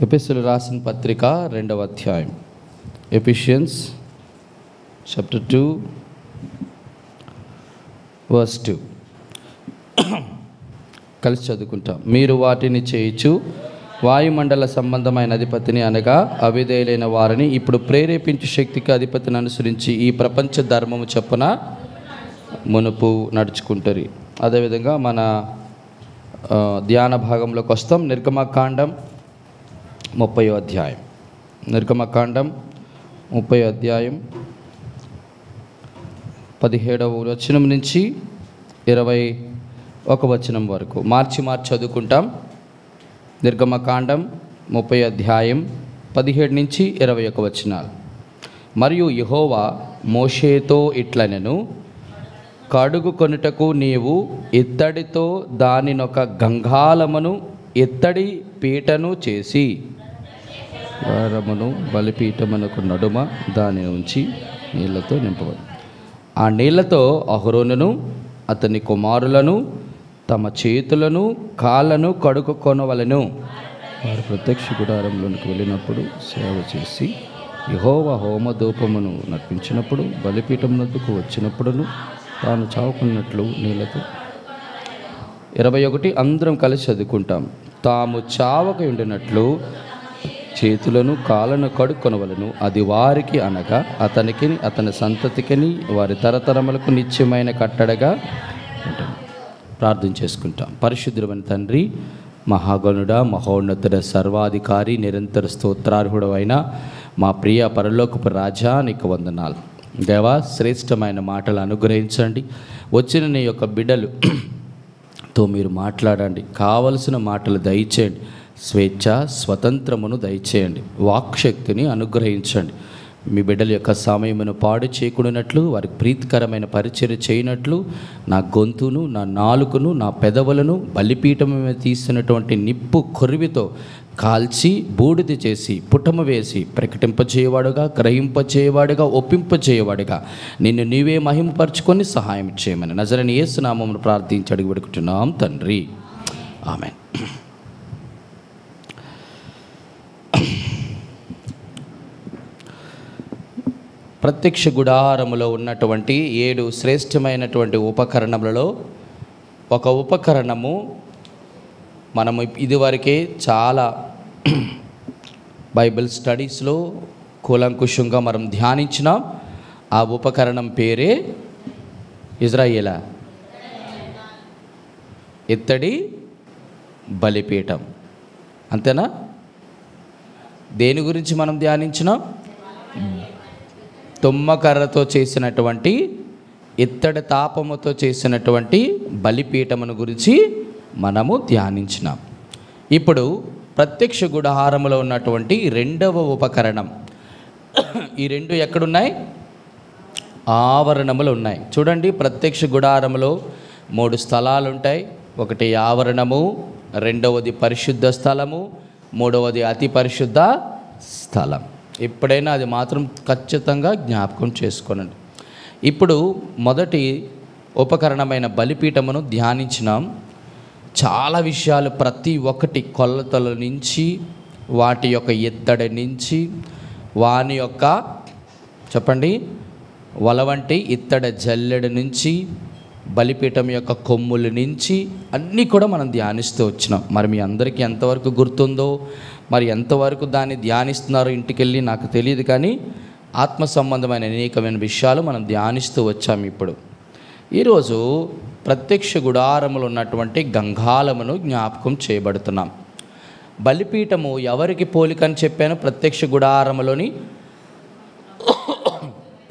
ఎఫెసీయులకు రాసిన పత్రిక 2వ అధ్యాయం. ఎఫిషియన్స్ చాప్టర్ 2 వర్స్ 2 కలిసి చదువుకుంటాం. మీరు వాటిని చేయించు వాయుమండల సంబంధమైన అధిపతిని అనగా అవిధేయులైన వారిని ఇప్పుడు ప్రేరేపించు శక్తికి అధిపతిని అనుసరించి ఈ ప్రపంచ ధర్మము చొప్పున మునుపు నడుచుకుంటారు. అదేవిధంగా మన ధ్యాన భాగంలోకి వస్తాం. నిర్గమకాండం 30వ అధ్యాయం. నిర్గమకాండం 30వ అధ్యాయం 17వ వచనం నుంచి 21వ వచనం వరకు మార్చి చదువుకుంటాం. నిర్గమకాండం 30వ అధ్యాయం 17 నుంచి 21 వచనాలు. మరియు యెహోవా మోషేతో ఇట్లనెను, కడుగు కొనుటకు నీవు ఇత్తడితో దానినొక గంగాళమును ఇత్తడి పీటను చేసి ద్వారమును బలిపీఠమునకు నడుమ దాని ఉంచి నీళ్లతో నింపబడి ఆ నీళ్లతో అహరోనును అతని కుమారులను తమ చేతులను కాళ్ళను కడుక్కొనవలెను. వారు ప్రత్యక్ష గుడారంలోనికి వెళ్ళినప్పుడు సేవ చేసి యెహోవా హోమధూపమును నర్పించినప్పుడు బలిపీఠమునకు వచ్చినప్పుడును తాను చావుకున్నట్లు నీళ్లతో 21 అందరం కలిసి చదువుకుంటాం. తాము చావక ఉండినట్లు చేతులను కాళ్ళను కడుక్కొనవలను. అది వారికి అనగా అతనికి అతని సంతతికిని వారి తరతరములకు నిత్యమైన కట్టడగా ఉంటుంది. ప్రార్థన చేసుకుంటాం. పరిశుద్ధుడైన తండ్రి, మహాగణుడ, మహోన్నతుడ, సర్వాధికారి, నిరంతర స్తోత్రార్హుడు అయిన మా ప్రియ పరలోకపు రాజా, నీకు వందనాలు. దేవా, శ్రేష్టమైన మాటలు అనుగ్రహించండి. వచ్చిన నీ యొక్క బిడ్డలుతో మీరు మాట్లాడండి. కావలసిన మాటలు దయచేయండి. స్వేచ్ఛ స్వతంత్రమును దయచేయండి. వాక్శక్తిని అనుగ్రహించండి. మీ బిడ్డల యొక్క సమయమును పాడు చేయకూడనట్లు, వారికి ప్రీతికరమైన పరిచర్య చేయనట్లు నా గొంతును, నా నాలుకను, నా పెదవులను బలిపీఠం మీద తీసినటువంటి నిప్పు కొరివితో కాల్చి బూడిద చేసి పుటము వేసి ప్రకటింపచేయవాడుగా, గ్రహింపచేయవాడుగా, ఒప్పింపచేయవాడుగా నిన్ను నీవే మహిమపరచుకొని సహాయం చేయమని నజరేయుని యేసు నామమున ప్రార్థించి అడిగి పెడుకుంటున్నాం తండ్రి, ఆమేన్. ప్రత్యక్ష గుడారములో ఉన్నటువంటి 7 శ్రేష్టమైనటువంటి ఉపకరణములలో ఒక ఉపకరణము మనము ఇదివరకే చాలా బైబిల్ స్టడీస్లో కూలంకుషంగా మనం ధ్యానించినాం. ఆ ఉపకరణం పేరే ఇజ్రాయేలా ఇత్తడి బలిపీఠం. అంతేనా? దేని గురించి మనం ధ్యానించినాం? తుమ్మకర్రతో చేసినటువంటి ఇత్తడి తాపముతో చేసినటువంటి బలిపీఠమును గురించి మనము ధ్యానించినాం. ఇప్పుడు ప్రత్యక్ష గుడారములో ఉన్నటువంటి 2వ ఉపకరణం. ఈ 2 ఎక్కడున్నాయి? ఆవరణములు ఉన్నాయి. చూడండి, ప్రత్యక్ష గుడారములో 3 స్థలాలు ఉంటాయి. ఒకటి ఆవరణము, 2వది పరిశుద్ధ స్థలము, 3వది అతి పరిశుద్ధ స్థలం. ఎప్పుడైనా అది మాత్రం ఖచ్చితంగా జ్ఞాపకం చేసుకోనండి. ఇప్పుడు మొదటి ఉపకరణమైన బలిపీఠమును ధ్యానించినాం. చాలా విషయాలు, ప్రతి ఒక్కటి కొలతల నుంచి, వాటి యొక్క ఎత్తడి నుంచి, వాని యొక్క చెప్పండి వలవంటి ఇత్తడి జల్లెడ నుంచి, బలిపీఠం యొక్క కొమ్ముల నుంచి అన్నీ కూడా మనం ధ్యానిస్తూ వచ్చినాం. మరి మీ అందరికీ ఎంతవరకు గుర్తుందో, మరి ఎంతవరకు దాన్ని ధ్యానిస్తున్నారో ఇంటికెళ్ళి నాకు తెలియదు, కానీ ఆత్మ సంబంధమైన అనేకమైన విషయాలు మనం ధ్యానిస్తూ వచ్చాము. ఇప్పుడు ఈరోజు ప్రత్యక్ష గుడారములో ఉన్నటువంటి గంగాళమును జ్ఞాపకం చేయబడుతున్నాం. బలిపీఠము ఎవరికి పోలికని చెప్పాను? ప్రత్యక్ష గుడారములోని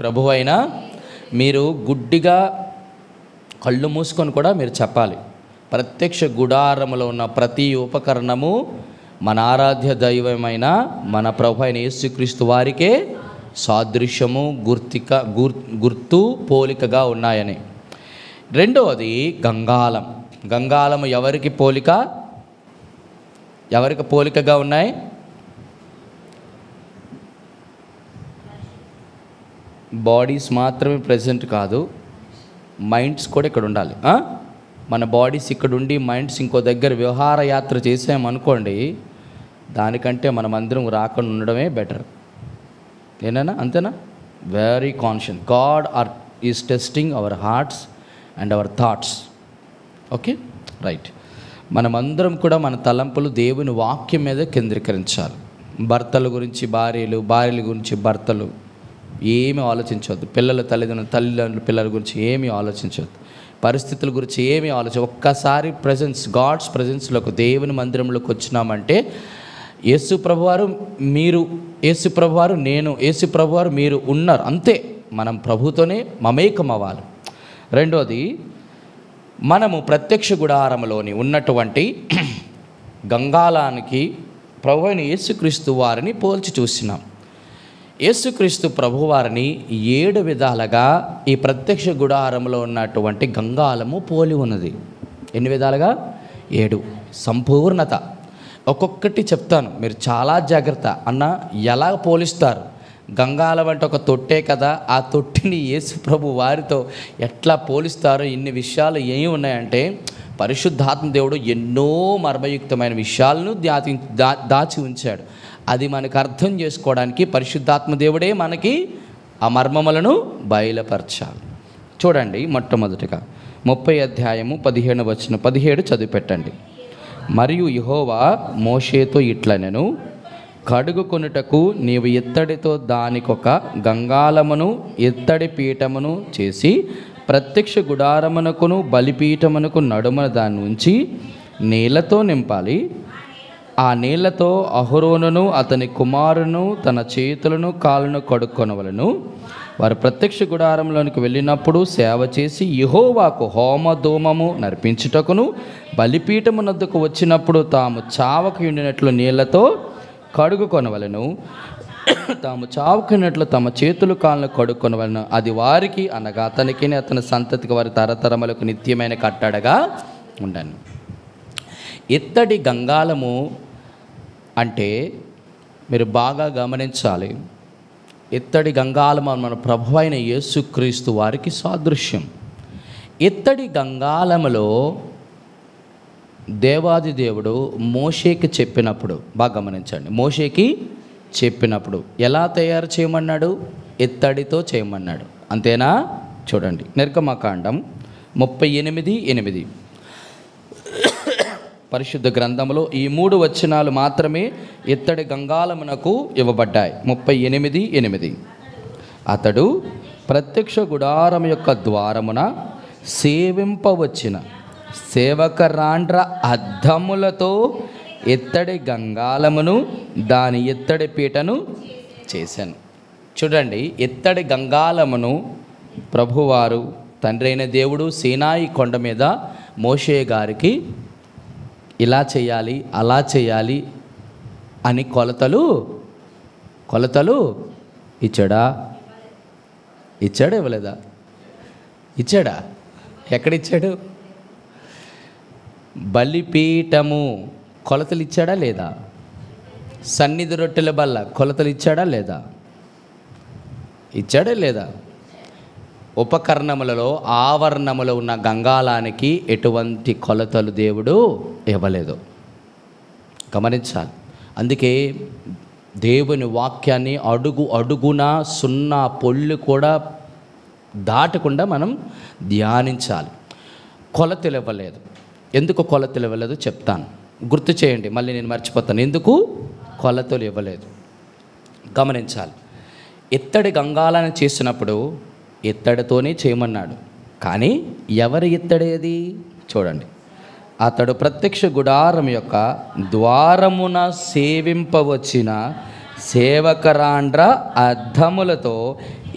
ప్రభువైన మీరు గుడ్డిగా కళ్ళు మూసుకొని కూడా మీరు చెప్పాలి. ప్రత్యక్ష గుడారములో ఉన్న ప్రతి ఉపకరణము మన ఆరాధ్య దైవమైన మన ప్రభు అయిన యేసుక్రీస్తు వారికే సాదృశ్యము, గుర్తు, పోలికగా ఉన్నాయని. 2వది గంగాళం. గంగాళము ఎవరికి పోలికగా ఉన్నాయి? బాడీస్ మాత్రమే ప్రెజెంట్ కాదు, మైండ్స్ కూడా ఇక్కడ ఉండాలి. మన బాడీస్ ఇక్కడ ఉండి మైండ్స్ ఇంకో దగ్గర విహార యాత్ర చేసామనుకోండి, దానికంటే మనమందరం రాకుండా ఉండడమే బెటర్. ఏనా? అంతేనా? Very conscious. God is testing our hearts and our thoughts. Okay, right. మనమందరం కూడా మన తలంపులు దేవుని వాక్యం మీద కేంద్రీకరించాలి. భర్తల గురించి భార్యలు, భార్యల గురించి భర్తలు ఏమీ ఆలోచించవద్దు. తల్లిదండ్రులు పిల్లల గురించి ఏమీ ఆలోచించవద్దు. పరిస్థితుల గురించి ఏమీ ఒక్కసారి గాడ్స్ ప్రజెన్స్లోకి, దేవుని మందిరంలోకి వచ్చినామంటే యేసు ప్రభువారు మీరు, యేసు ప్రభువారు నేను, యేసు ప్రభువారు మీరు ఉన్నారు, అంతే. మనం ప్రభుతోనే మమేకం అవ్వాలి. రెండోది, మనము ప్రత్యక్ష గుడారంలోని ఉన్నటువంటి గంగాలానికి ప్రభు అయిన యేసుక్రీస్తు వారిని పోల్చి చూసినాం. యేసుక్రీస్తు ప్రభువారిని 7 విధాలుగా ఈ ప్రత్యక్ష గుడారంలో ఉన్నటువంటి గంగాలము పోలి ఉన్నది. ఎన్ని విధాలుగా? 7. సంపూర్ణత. ఒక్కొక్కటి చెప్తాను, మీరు చాలా జాగ్రత్త. అన్న ఎలా పోలిస్తారు? గంగాలం అంటే ఒక తొట్టే కదా, ఆ తొట్టిని యేసు ప్రభు వారితో ఎట్లా పోలిస్తారో ఇన్ని విషయాలు ఏమి ఉన్నాయంటే, పరిశుద్ధాత్మ దేవుడు ఎన్నో మర్మయుక్తమైన విషయాలను దాచి ఉంచాడు. అది మనకు అర్థం చేసుకోవడానికి పరిశుద్ధాత్మ దేవుడే మనకి ఆ మర్మములను బయలుపరచాలి. చూడండి, మొట్టమొదటిగా 30 అధ్యాయము 17 చదివి పెట్టండి. మరియు యెహోవా మోషేతో ఇట్లనెను, కడుగుకొనుటకు నీవు ఇత్తడితో దానికొక గంగాలమును ఇత్తడి పీఠమును చేసి ప్రత్యక్ష గుడారమునకును బలిపీఠమునకు నడుమన దాన్ని ఉంచి నీళ్లతో నింపాలి. ఆ నీళ్లతో అహరోనును అతని కుమారును తన చేతులను కాళ్ళను కడుక్కొనవలను. వారు ప్రత్యక్ష గుడారంలోనికి వెళ్ళినప్పుడు సేవ చేసి యెహోవాకు హోమధూమము నర్పించుటకును బలిపీఠమునొద్దకు వచ్చినప్పుడు తాము చావక ఉండినట్లు నీళ్లతో కడుగుకొనవలను. తాము చావుకున్నట్లు తమ చేతులు కాళ్ళను కడుక్కొనవలను. అది వారికి అనగా అతనికి అతని సంతతికి వారి తరతరములకు నిత్యమైన కట్టడగా ఉండను. ఇత్తడి గంగాలము అంటే మీరు బాగా గమనించాలి. ఇత్తడి గంగాలము మన ప్రభు అయిన యేసుక్రీస్తు వారికి సాదృశ్యం. ఇత్తడి గంగాలములో దేవాది దేవుడు మోషేకి చెప్పినప్పుడు, బాగా గమనించండి, మోషేకి చెప్పినప్పుడు ఎలా తయారు చేయమన్నాడు? ఇత్తడితో చేయమన్నాడు. అంతేనా? చూడండి, నిర్గమకాండం 38:8 పరిశుద్ధ గ్రంథంలో ఈ 3 వచనాలు మాత్రమే ఇత్తడి గంగాలమునకు ఇవ్వబడ్డాయి. 38:8 అతడు ప్రత్యక్ష గుడారం యొక్క ద్వారమున సేవింపవచ్చిన సేవకరాండ్ర అద్దములతో ఇత్తడి గంగాలమును దాని ఇత్తడి పీటను చేశాను. చూడండి, ఇత్తడి గంగాలమును ప్రభువారు తండ్రి అయిన దేవుడు సీనాయి కొండ మీద మోషే గారికి ఇలా చేయాలి, అలా చేయాలి అని కొలతలు ఇచ్చాడా? ఇవ్వలేదా? ఇచ్చాడా? ఎక్కడిచ్చాడు? బలిపీఠము కొలతలు ఇచ్చాడా లేదా? సన్నిధి రొట్టెల బల్ల కొలతలు ఇచ్చాడా లేదా? ఇచ్చాడా లేదా? ఉపకరణములలో ఆవరణములో ఉన్న గంగాలానికి ఎటువంటి కొలతలు దేవుడు ఇవ్వలేదు. గమనించాలి. అందుకే దేవుని వాక్యాన్ని అడుగున సున్నా పొల్లు కూడా దాటకుండా మనం ధ్యానించాలి. కొలతలు ఇవ్వలేదు. ఎందుకు కొలతలు ఇవ్వలేదు చెప్తాను, గుర్తు చేయండి, మళ్ళీ నేను మర్చిపోతాను. ఎందుకు కొలతలు ఇవ్వలేదు గమనించాలి. ఇత్తడి గంగాలను చేసినప్పుడు ఇత్తడితోనే చేయమన్నాడు. కానీ ఎవరి ఇత్తడేది? చూడండి, అతడు ప్రత్యక్ష గుడారం యొక్క ద్వారమున సేవింపవచ్చిన సేవకరాండ్ర అద్దములతో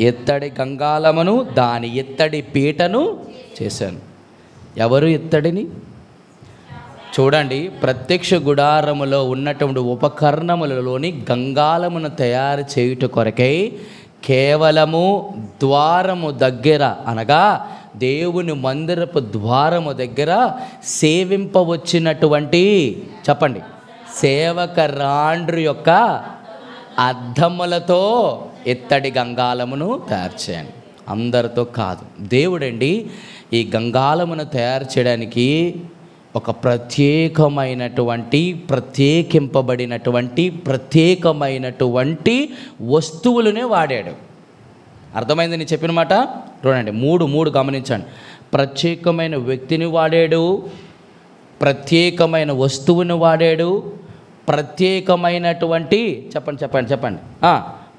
ఇత్తడి గంగాలమును దాని ఇత్తడి పీటను చేశాను. ఎవరు ఇత్తడిని? చూడండి, ప్రత్యక్ష గుడారములో ఉన్నటువంటి ఉపకరణములలోని గంగాలమును తయారు చేయుట కొరకై కేవలము ద్వారము దగ్గర, అనగా దేవుని మందిరపు ద్వారము దగ్గర సేవింపవచ్చినటువంటి, చెప్పండి, సేవకరాండ్రు యొక్క అద్దములతో ఇత్తడి గంగాలమును తయారు చేయండి. అందరితో కాదు. దేవుడండి ఈ గంగాలమును తయారు చేయడానికి ఒక ప్రత్యేకమైనటువంటి వస్తువులనే వాడాడు. అర్థమైంది నేను చెప్పిన మాట? చూడండి, మూడు గమనించండి. ప్రత్యేకమైన వ్యక్తిని వాడాడు, ప్రత్యేకమైన వస్తువుని వాడాడు, ప్రత్యేకమైనటువంటి చెప్పండి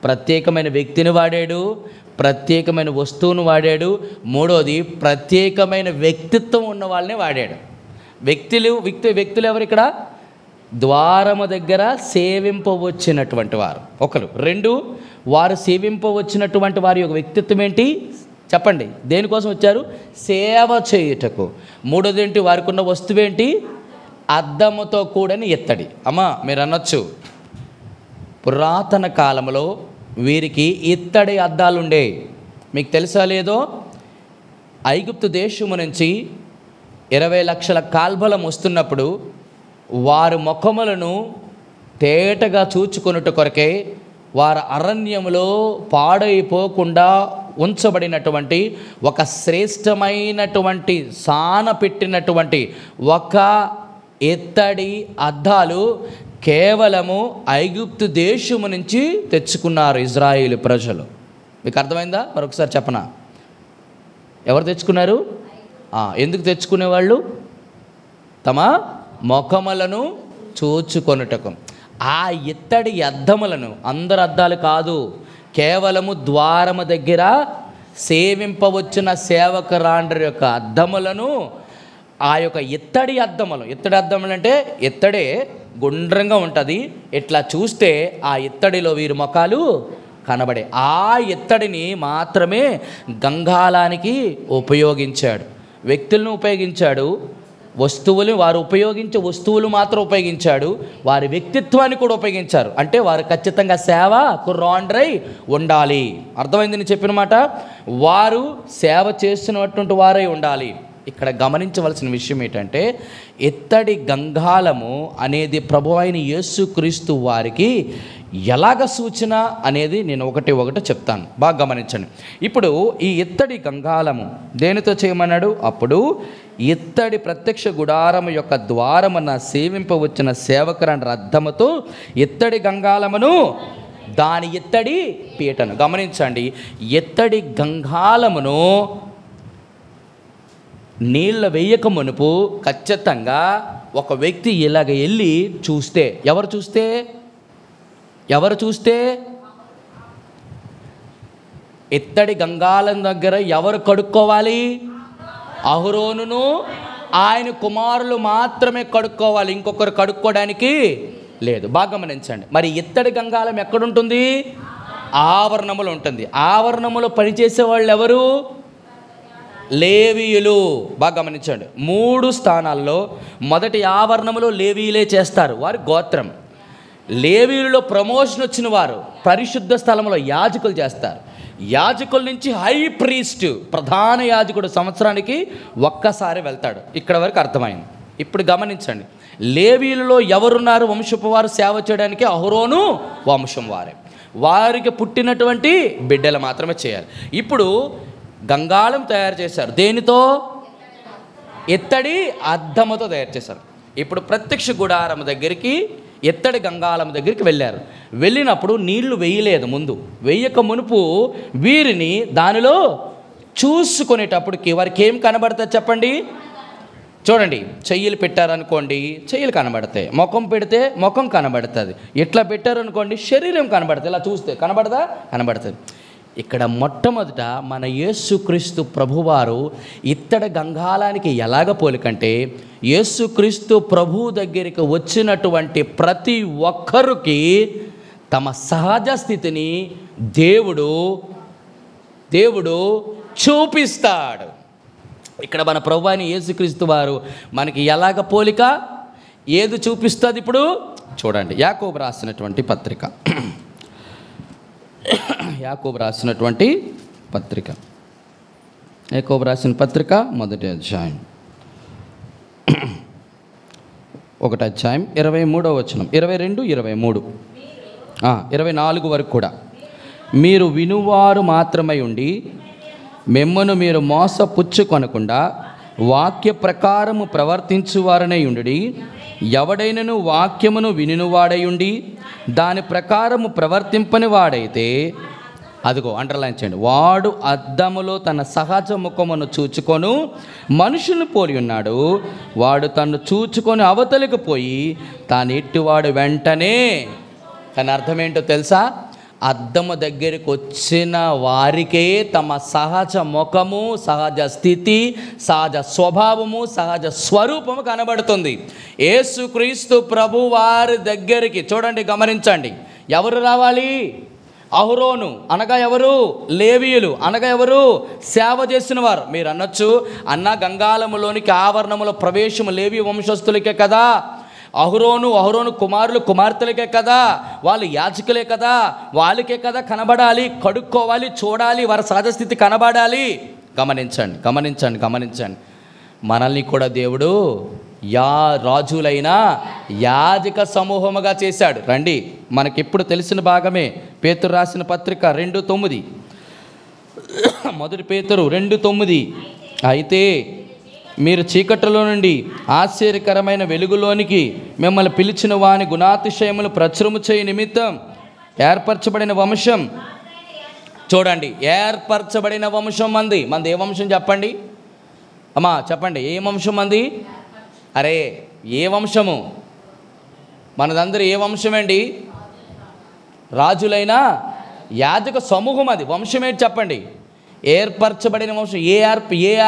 ప్రత్యేకమైన వ్యక్తిని వాడాడు, ప్రత్యేకమైన వస్తువును వాడాడు, మూడోది ప్రత్యేకమైన వ్యక్తిత్వం ఉన్న వాళ్ళని వాడాడు. వ్యక్తులు ఎవరు ఇక్కడ? ద్వారము దగ్గర సేవింపవచ్చినటువంటి వారు ఒకరు. రెండు, వారు సేవింపవచ్చినటువంటి వారి యొక్క వ్యక్తిత్వం ఏంటి చెప్పండి? దేనికోసం వచ్చారు? సేవ చేయుటకు. మూడోది ఏంటి? వారికి ఉన్న వస్తువు ఏంటి? అద్దముతో కూడని ఇత్తడి. అమ్మా మీరు అనొచ్చు, పురాతన కాలంలో వీరికి ఇత్తడి అద్దాలుండే. మీకు తెలుసా లేదో? ఐగుప్తు దేశము నుంచి 20 లక్షల కాల్బలం వస్తున్నప్పుడు వారు ముఖములను తేటగా చూచుకొనుట కొరకే వారు అరణ్యములో పాడైపోకుండా ఉంచబడినటువంటి ఒక శ్రేష్టమైనటువంటి సాన పెట్టినటువంటి ఒక ఇత్తడి అద్దాలు కేవలము ఐగుప్తు దేశము నుంచి తెచ్చుకున్నారు ఇజ్రాయేలు ప్రజలు. మీకు అర్థమైందా? మరొకసారి చెప్పనా? ఎవరు తెచ్చుకున్నారు? ఎందుకు తెచ్చుకునేవాళ్ళు? తమ ముఖములను చూచుకొనుటకు. ఆ ఇత్తడి అద్దములను, అందరు అద్దాలు కాదు, కేవలము ద్వారము దగ్గర సేవింపవచ్చిన సేవకురాండ్రి యొక్క అద్దములను, ఆ యొక్క ఇత్తడి అద్దములు అంటే ఇత్తడే గుండ్రంగా ఉంటుంది. ఇట్లా చూస్తే ఆ ఇత్తడిలో వీరి ముఖాలు కనబడే. ఆ ఇత్తడిని మాత్రమే గంగాలానికి ఉపయోగించాడు. వ్యక్తులను ఉపయోగించాడు, వారు ఉపయోగించే వస్తువులు మాత్రం ఉపయోగించాడు, వారి వ్యక్తిత్వాన్ని కూడా ఉపయోగించారు. అంటే వారు ఖచ్చితంగా సేవ కుర్రాండ్రై ఉండాలి. అర్థమైంది నేను చెప్పిన మాట? వారు సేవ చేస్తున్నటువంటి వారై ఉండాలి. ఇక్కడ గమనించవలసిన విషయం ఏంటంటే, ఇత్తడి గంగాళము అనేది ప్రభువైన యేసుక్రీస్తు వారికి ఎలాగ సూచన అనేది నేను ఒకటి చెప్తాను, బాగా గమనించండి. ఇప్పుడు ఈ ఇత్తడి గంగాళము దేనితో చేయమన్నాడు? అప్పుడు ఇత్తడి ప్రత్యక్ష గుడారము యొక్క ద్వారమున సేవింపవచ్చిన సేవకురాండ్రి అద్దముతో ఇత్తడి గంగాళమును దాని ఇత్తడి పీటను. గమనించండి, ఇత్తడి గంగాళమును నీళ్ళ వేయక మునుపు ఖచ్చితంగా ఒక వ్యక్తి ఇలాగ వెళ్ళి చూస్తే, ఎవరు చూస్తే ఇత్తడి గంగాళం దగ్గర ఎవరు కడుక్కోవాలి? అహరోనును ఆయన కుమారులు మాత్రమే కడుక్కోవాలి, ఇంకొకరు కడుక్కోవడానికి లేదు. బాగా గమనించండి. మరి ఇత్తడి గంగాళం ఎక్కడుంటుంది? ఆవరణములో ఉంటుంది. ఆవరణములో పనిచేసే వాళ్ళు ఎవరు? లేవీయులు. బాగా గమనించండి, 3 స్థానాల్లో మొదటి ఆవరణములో లేవీయులే చేస్తారు, వారి గోత్రం. లేవీయులలో ప్రమోషన్ వచ్చిన వారు పరిశుద్ధ స్థలంలో యాజకులు చేస్తారు. యాజకుల నుంచి హై ప్రీస్ట్, ప్రధాన యాజకుడు సంవత్సరానికి ఒక్కసారి వెళ్తాడు. ఇక్కడ వరకు అర్థమైంది. ఇప్పుడు గమనించండి, లేవీయులలో ఎవరున్నారు వంశపు వారు సేవ చేయడానికి? అహరోను వంశం వారే. వారికి పుట్టినటువంటి బిడ్డలు మాత్రమే చేయాలి. ఇప్పుడు గంగాళం తయారు చేశారు. దేనితో? ఇత్తడి అద్దముతో తయారు చేశారు. ఇప్పుడు ప్రత్యక్ష గుడారం దగ్గరికి, ఇత్తడి గంగాళం దగ్గరికి వెళ్ళారు. వెళ్ళినప్పుడు నీళ్లు వేయలేదు, ముందు వేయక మునుపు వీరిని దానిలో చూసుకునేటప్పటికి వారికి ఏం కనబడుతుంది చెప్పండి? చూడండి, చెయ్యిలు పెట్టారనుకోండి, చెయ్యిలు కనబడతాయి. ముఖం పెడితే ముఖం కనబడుతుంది. ఇట్లా పెట్టారనుకోండి, శరీరం కనబడుతుంది. ఇలా చూస్తే కనబడదా? కనబడుతుంది. ఇక్కడ మొట్టమొదట మన యేసుక్రీస్తు ప్రభువారు ఇత్తడి గంగాళానికి ఎలాగ పోలికంటే, యేసుక్రీస్తు ప్రభు దగ్గరికి వచ్చినటువంటి ప్రతి ఒక్కరికి తమ సహజ స్థితిని దేవుడు చూపిస్తాడు. ఇక్కడ మన ప్రభు అయిన యేసుక్రీస్తు వారు మనకి ఎలాగ పోలిక, ఏది చూపిస్తుంది? ఇప్పుడు చూడండి, యాకోబు రాసినటువంటి పత్రిక, యాకోబు రాసిన పత్రిక మొదటి అధ్యాయం 1వ అధ్యాయం 23వ వచనం, 22, 23, 24 వరకు కూడా. మీరు వినువారు మాత్రమై ఉండి మిమ్మను మీరు మోసపుచ్చుకొనకుండా వాక్య ప్రకారము ప్రవర్తించువారనై ఉండి, ఎవడైనను వాక్యమును వినినవాడయుండి దాని ప్రకారము ప్రవర్తింపని వాడైతే, అదిగో అండర్లైన్ చేయండి, వాడు అద్దములో తన సహజ ముఖమును చూచుకొను మనుషుని పోలి ఉన్నాడు. వాడు తను చూచుకొని అవతలికి పోయి తాను ఎట్టివాడు వెంటనే. కానీ అర్థం ఏంటో తెలుసా? అద్దము దగ్గరికి వచ్చిన వారికే తమ సహజ ముఖము, సహజ స్థితి, సహజ స్వభావము, సహజ స్వరూపము కనబడుతుంది. యేసుక్రీస్తు ప్రభు వారి దగ్గరికి చూడండి, గమనించండి, ఎవరు రావాలి? అహరోను అనగా ఎవరు? లేవీయులు అనగా ఎవరు? సేవ చేసిన వారు. మీరు అనొచ్చు, అన్న గంగాళములోనికి ఆవరణములో ప్రవేశము లేవీ వంశస్థులకే కదా, అహరోను కుమారులు కుమార్తెలకే కదా, వాళ్ళు యాజకులే కదా, వాళ్ళకే కదా కనబడాలి, కడుక్కోవాలి, చూడాలి, వారి సహజస్థితి కనబడాలి. గమనించండి గమనించండి గమనించండి, మనల్ని కూడా దేవుడు రాజులైన యాజక సమూహముగా చేశాడు. రండి, మనకిప్పుడు తెలిసిన భాగమే పేతురు రాసిన పత్రిక 2:9. మొదటి పేతురు 2:9. అయితే మీరు చీకటిలో నుండి ఆశ్చర్యకరమైన వెలుగులోనికి మిమ్మల్ని పిలిచిన వాని గుణాతిశయములు ప్రచురము చేయ నిమిత్తం ఏర్పరచబడిన వంశం. చూడండి, ఏర్పరచబడిన వంశం మంది ఏ వంశం చెప్పండి అమ్మా, చెప్పండి, ఏ వంశం మంది? అరే ఏ వంశము? మనదందరూ ఏ వంశం అండి? రాజులైన యాజక సమూహం. అది వంశం ఏంటి చెప్పండి? ఏర్పరచబడిన వంశం. ఏ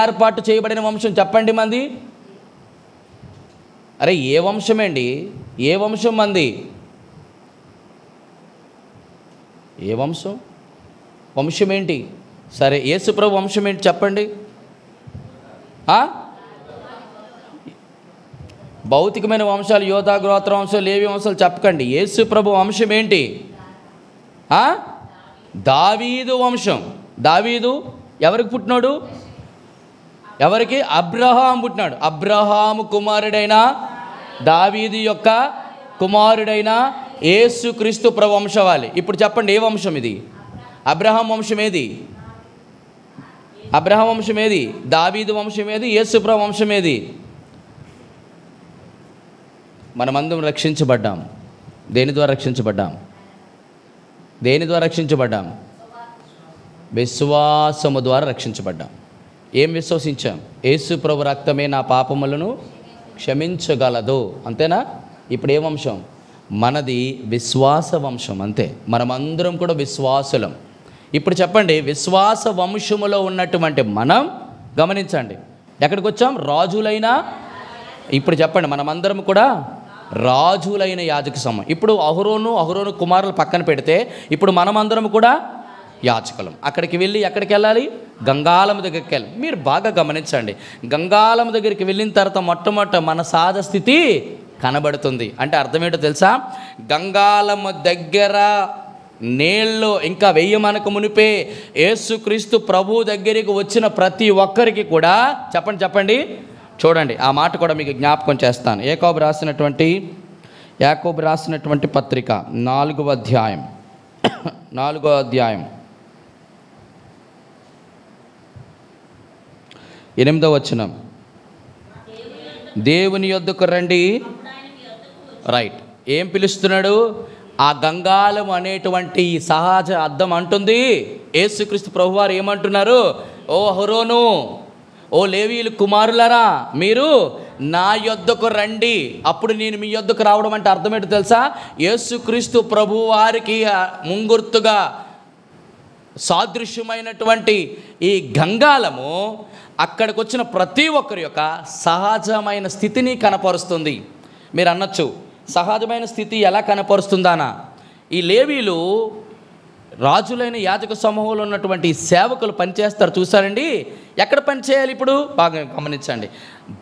ఏర్పాటు చేయబడిన వంశం చెప్పండి మంది? అరే ఏ వంశమేండి? ఏ వంశం మంది? ఏ వంశం? వంశం ఏంటి? సరే, యేసుప్రభు వంశం ఏంటి చెప్పండి? భౌతికమైన వంశాలు, యోధా గోత్ర వంశాలు, లేవి వంశాలు చెప్పకండి. యేసుప్రభు వంశం ఏంటి? దావీదు వంశం. దావీదు ఎవరికి పుట్టినాడు? ఎవరికి? అబ్రహాం పుట్టినాడు. అబ్రహాము కుమారుడైన దావీదు యొక్క కుమారుడైన యేసుక్రీస్తు ప్రభు వంశవాళి. ఇప్పుడు చెప్పండి, ఏ వంశం ఇది? అబ్రహాం వంశం ఏది? అబ్రహాం వంశం ఏది? దావీదు వంశం ఏది? యేసు ప్రభు వంశం ఏది? మనమందరం రక్షించబడ్డాం. దేని ద్వారా రక్షించబడ్డాం? దేని ద్వారా రక్షించబడ్డాం? విశ్వాసము ద్వారా రక్షించబడ్డాం. ఏం విశ్వసించాం? యేసు ప్రభు రక్తమే నా పాపములను క్షమించగలదు. అంతేనా? ఇప్పుడు ఏ వంశం? మనది విశ్వాస వంశం. అంతే, మనమందరం కూడా విశ్వాసులం. ఇప్పుడు చెప్పండి, విశ్వాస వంశములో ఉన్నటువంటి మనం గమనించండి, ఎక్కడికి వచ్చాం? రాజులైన. ఇప్పుడు చెప్పండి, మనమందరం కూడా రాజులైన యాజక సమూహం. ఇప్పుడు అహరోను కుమారులు పక్కన పెడితే ఇప్పుడు మనమందరం కూడా యాజకులం. అక్కడికి వెళ్ళి ఎక్కడికి వెళ్ళాలి? గంగాళం దగ్గరికి వెళ్ళాలి. మీరు బాగా గమనించండి, గంగాళం దగ్గరికి వెళ్ళిన తర్వాత మొట్టమొదట మన సహజ స్థితి కనబడుతుంది. అంటే అర్థం ఏంటో తెలుసా? గంగాళం దగ్గర నీళ్ళు ఇంకా వెయ్యమనక మునిపే యేసుక్రీస్తు ప్రభు దగ్గరికి వచ్చిన ప్రతి ఒక్కరికి కూడా చెప్పండి చూడండి, ఆ మాట కూడా మీకు జ్ఞాపకం చేస్తాను. యాకోబు రాసినటువంటి పత్రిక 4వ అధ్యాయం 8వ వచనం. దేవుని యొద్దకు రండి. రైట్, ఏం పిలుస్తున్నాడు? ఆ గంగాళం అనేటువంటి సహజ అద్దం అంటుంది, యేసుక్రీస్తు ప్రభువారు ఏమంటున్నారు? ఓ అహరోను, ఓ లేవీయులు కుమారులారా, మీరు నా యొద్దకు రండి, అప్పుడు నేను మీ యొద్దకు రావడం అంటే అర్థం ఏంటో తెలుసా? యేసుక్రీస్తు ప్రభు వారికి ముంగుర్తుగా సాదృశ్యమైనటువంటి ఈ గంగాళము అక్కడికి వచ్చిన ప్రతి ఒక్కరి యొక్క సహజమైన స్థితిని కనపరుస్తుంది. మీరు అనొచ్చు, సహజమైన స్థితి ఎలా కనపరుస్తుందానా? ఈ లేవీలు రాజులైన యాజక సమూహంలో ఉన్నటువంటి సేవకులు పనిచేస్తారు, చూసారండి. ఎక్కడ పనిచేయాలి? ఇప్పుడు బాగా గమనించండి,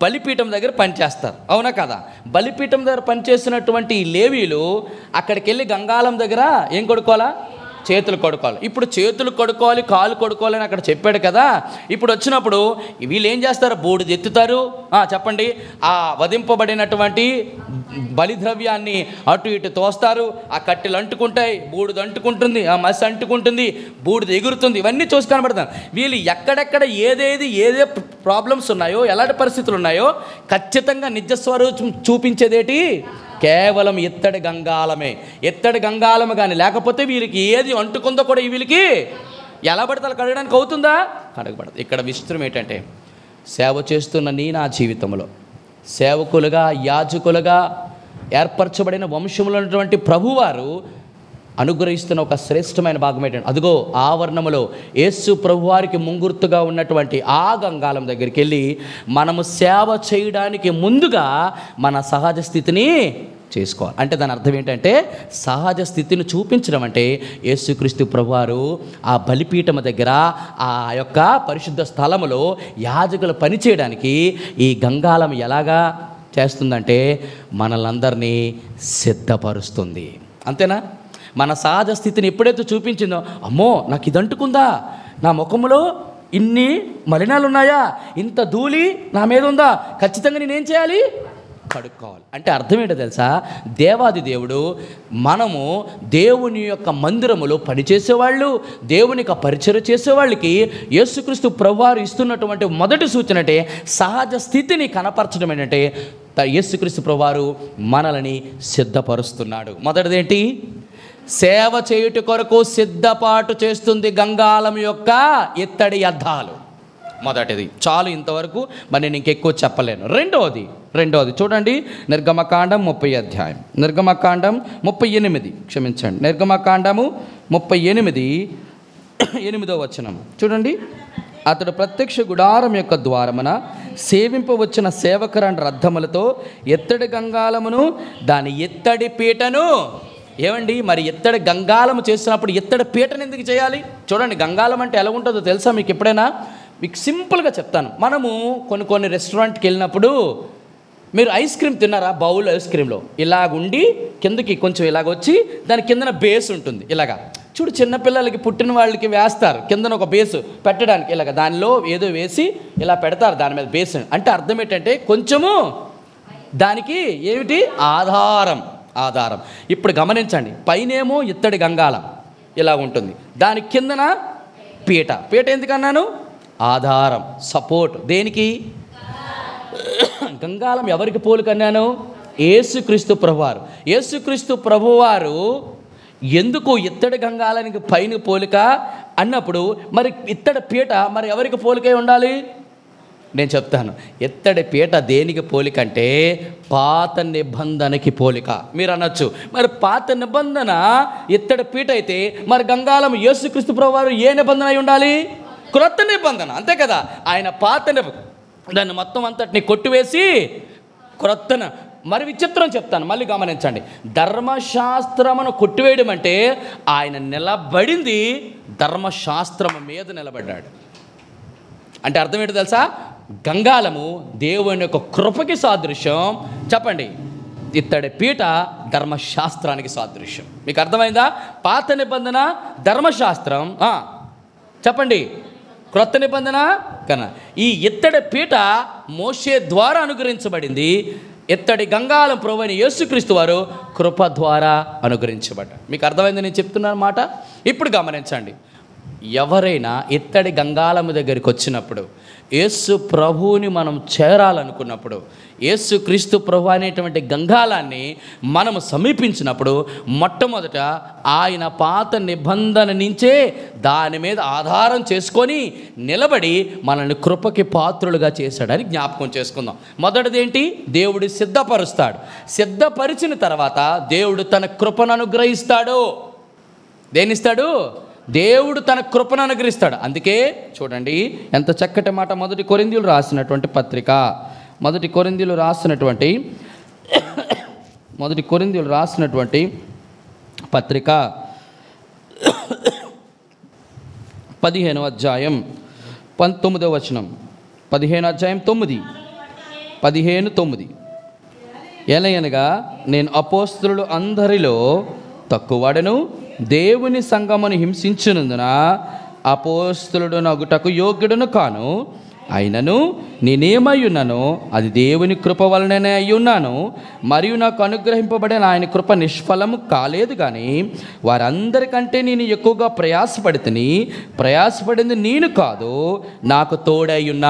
బలిపీఠం దగ్గర పనిచేస్తారు, అవునా కదా? బలిపీఠం దగ్గర పనిచేసినటువంటి ఈ లేవీలు అక్కడికి వెళ్ళి గంగాళం దగ్గర ఏం కొడుకోవాలా? చేతులు కడుక్కోవాలి. ఇప్పుడు చేతులు కడుక్కోవాలి, కాలు కడుక్కోవాలి అని అక్కడ చెప్పాడు కదా. ఇప్పుడు వచ్చినప్పుడు వీళ్ళు ఏం చేస్తారు? బూడిద ఎత్తుతారు. చెప్పండి. ఆ వధింపబడినటువంటి బలిద్రవ్యాన్ని అటు ఇటు తోస్తారు. ఆ కట్టెలు అంటుకుంటాయి, బూడిద అంటుకుంటుంది, ఆ మసి అంటుకుంటుంది, బూడిద ఎగురుతుంది. ఇవన్నీ చూసి కనబడతాను. వీళ్ళు ఎక్కడెక్కడ ఏదే ప్రాబ్లమ్స్ ఉన్నాయో, ఎలాంటి పరిస్థితులు ఉన్నాయో ఖచ్చితంగా నిజస్వరూపం చూపించేదేటి కేవలం ఇత్తడి గంగాళమే. ఇత్తడి గంగాళము కానీ లేకపోతే వీరికి ఏది అంటుకుందో కూడా వీళ్ళకి ఎలా పడితే అలా కడగడానికి అవుతుందా? కడగబడదు. ఇక్కడ విచిత్రం ఏంటంటే, సేవ చేస్తున్న నా జీవితంలో సేవకులుగా, యాజకులుగా ఏర్పరచబడిన వంశంలో ఉన్నటువంటి ప్రభువారు అనుగ్రహిస్తున్న ఒక శ్రేష్టమైన భాగం ఏంటంటే, అదిగో ఆవరణములో యేసు ప్రభువారికి ముంగుర్తుగా ఉన్నటువంటి ఆ గంగాళం దగ్గరికి వెళ్ళి మనము సేవ చేయడానికి ముందుగా మన సహజ స్థితిని చేసుకోవాలి. అంటే దాని అర్థం ఏంటంటే, సహజ స్థితిని చూపించడం అంటే యేసుక్రీస్తు ప్రభువారు ఆ బలిపీఠం దగ్గర ఆ యొక్క పరిశుద్ధ స్థలములో యాజకులు పనిచేయడానికి ఈ గంగాళం ఎలాగా చేస్తుందంటే మనలందరినీ సిద్ధపరుస్తుంది. అంతేనా? మన సహజ స్థితిని ఎప్పుడైతే చూపించిందో, అమ్మో నాకు ఇది అంటుకుందా, నా ముఖంలో ఇన్ని మలినాలు ఉన్నాయా, ఇంత ధూళి నా మీద ఉందా, ఖచ్చితంగా నేనేం చేయాలి? కడుక్కోవాలి. అంటే అర్థం ఏంటో తెలుసా? దేవాది దేవుడు మనము దేవుని యొక్క మందిరములో పనిచేసేవాళ్ళు, దేవునికి పరిచయం చేసేవాళ్ళకి యేసుక్రీస్తు ప్రభువారు ఇస్తున్నటువంటి మొదటి సూచన అంటే సహజ స్థితిని కనపరచడం ఏంటంటే యేసుక్రీస్తు ప్రభువారు మనల్ని సిద్ధపరుస్తున్నాడు. మొదటిదేంటి? సేవ చేయుట కొరకు సిద్ధపాటు చేస్తుంది గంగాళం యొక్క ఇత్తడి అద్దాలు. మొదటిది చాలు, ఇంతవరకు మరి నేను ఇంకెక్కువ చెప్పలేను. రెండవది చూడండి, నిర్గమకాండం 30 అధ్యాయం, నిర్గమకాండం 38, క్షమించండి, నిర్గమకాండము 38 8వ వచనం చూడండి. అతడు ప్రత్యక్ష గుడారం యొక్క ద్వారమున సేవింపవచ్చిన సేవకరాండ్ర రథములతో ఎత్తడి గంగాళమును దాని ఎత్తడి పీటను. ఏమండి, మరి ఎత్తడి గంగాళము చేసినప్పుడు ఎత్తడి పీటను ఎందుకు చేయాలి? చూడండి, గంగాళం అంటే ఎలా ఉంటుందో తెలుసా మీకు? ఎప్పుడైనా మీకు సింపుల్గా చెప్తాను. మనము కొన్ని రెస్టారెంట్కి వెళ్ళినప్పుడు మీరు ఐస్ క్రీమ్ తిన్నారా? బౌల్ ఐస్ క్రీమ్లో ఇలాగుండి కిందకి కొంచెం ఇలాగొచ్చి దాని కిందన బేస్ ఉంటుంది. ఇలాగా చూడు, చిన్నపిల్లలకి పుట్టిన వాళ్ళకి వేస్తారు కిందన ఒక బేసు పెట్టడానికి. ఇలాగ దానిలో ఏదో వేసి ఇలా పెడతారు, దాని మీద బేస్. అంటే అర్థం ఏంటంటే కొంచెము దానికి ఏమిటి? ఆధారం. ఇప్పుడు గమనించండి, పైనేమో ఇత్తడి గంగాళం ఇలా ఉంటుంది, దాని కిందన పీట. ఎందుకన్నాను? ఆధారం, సపోర్ట్. దేనికి? గంగాళం ఎవరికి పోలికన్నాను? యేసుక్రీస్తు ప్రభువారు. యేసుక్రీస్తు ప్రభువారు ఎందుకు ఇత్తడి గంగాళానికి పైన పోలిక అన్నప్పుడు మరి ఇత్తడి పీట మరి ఎవరికి పోలికై ఉండాలి? నేను చెప్తాను. ఇత్తడి పీట దేనికి పోలిక అంటే పాత నిబంధనకి పోలిక. మీరు అనొచ్చు, మరి పాత నిబంధన ఇత్తడి పీట అయితే మరి గంగాళం యేసుక్రీస్తు ప్రభువారు ఏ నిబంధన అయి ఉండాలి? క్రొత్త నిబంధన, అంతే కదా. ఆయన పాత దాన్ని మొత్తం అంతటిని కొట్టివేసి క్రొత్తన. మరి విచిత్రం చెప్తాను, మళ్ళీ గమనించండి. ధర్మశాస్త్రమును కొట్టివేయడం అంటే ఆయన నిలబడింది ధర్మశాస్త్రము మీద నిలబడ్డాడు. అంటే అర్థం ఏంటో తెలుసా? గంగాళము దేవుని యొక్క కృపకి సాదృశ్యం. చెప్పండి, ఇత్తడి పీట ధర్మశాస్త్రానికి సాదృశ్యం. మీకు అర్థమైందా? పాత నిబంధన ధర్మశాస్త్రం, చెప్పండి క్రొత్త నిబంధన కన్నా. ఈ ఇత్తడి పీట మోషే ద్వారా అనుగ్రహించబడింది. ఇత్తడి గంగాళం ప్రభువైన యేసుక్రీస్తు వారు కృప ద్వారా అనుగ్రహించబడ్డారు. మీకు అర్థమైంది నేను చెప్తున్న మాట? ఇప్పుడు గమనించండి, ఎవరైనా ఇత్తడి గంగాళము దగ్గరికి వచ్చినప్పుడు, యేసు ప్రభువుని మనం చేరాలనుకున్నప్పుడు, యేసు క్రీస్తు ప్రభు అనేటువంటి గంగాళాన్ని మనము సమీపించినప్పుడు మొట్టమొదట ఆయన పాత నిబంధన నుంచే దాని మీద ఆధారం చేసుకొని నిలబడి మనల్ని కృపకి పాత్రులుగా చేశాడని జ్ఞాపకం చేసుకుందాం. మొదటిది ఏంటి? దేవుడు సిద్ధపరుస్తాడు. సిద్ధపరిచిన తర్వాత దేవుడు తన కృపను అనుగ్రహిస్తాడు. దేనిస్తాడు? దేవుడు తన కృపను అనుగ్రహిస్తాడు. అందుకే చూడండి ఎంత చక్కటి మాట. మొదటి కొరింథీయులు రాసినటువంటి పత్రిక, మొదటి కొరింథీయులు రాసినటువంటి పత్రిక 15వ అధ్యాయం 19వ వచనం. 15వ అధ్యాయం 15:9. ఎలయనగా నేను అపోస్తలులు అందరిలో తక్కువడను దేవుని సంఘమును హింసించినందున అపోస్తలుడు నగుటకు యోగ్యుడును కాను. అయినను నేనేమయ్యున్నానో అది దేవుని కృప వలననే అయ్యున్నాను. మరియు నాకు అనుగ్రహింపబడిన ఆయన కృప నిష్ఫలము కాలేదు. కానీ వారందరికంటే నేను ఎక్కువగా ప్రయాసపడింది నేను కాదు, నాకు తోడయ్యున్న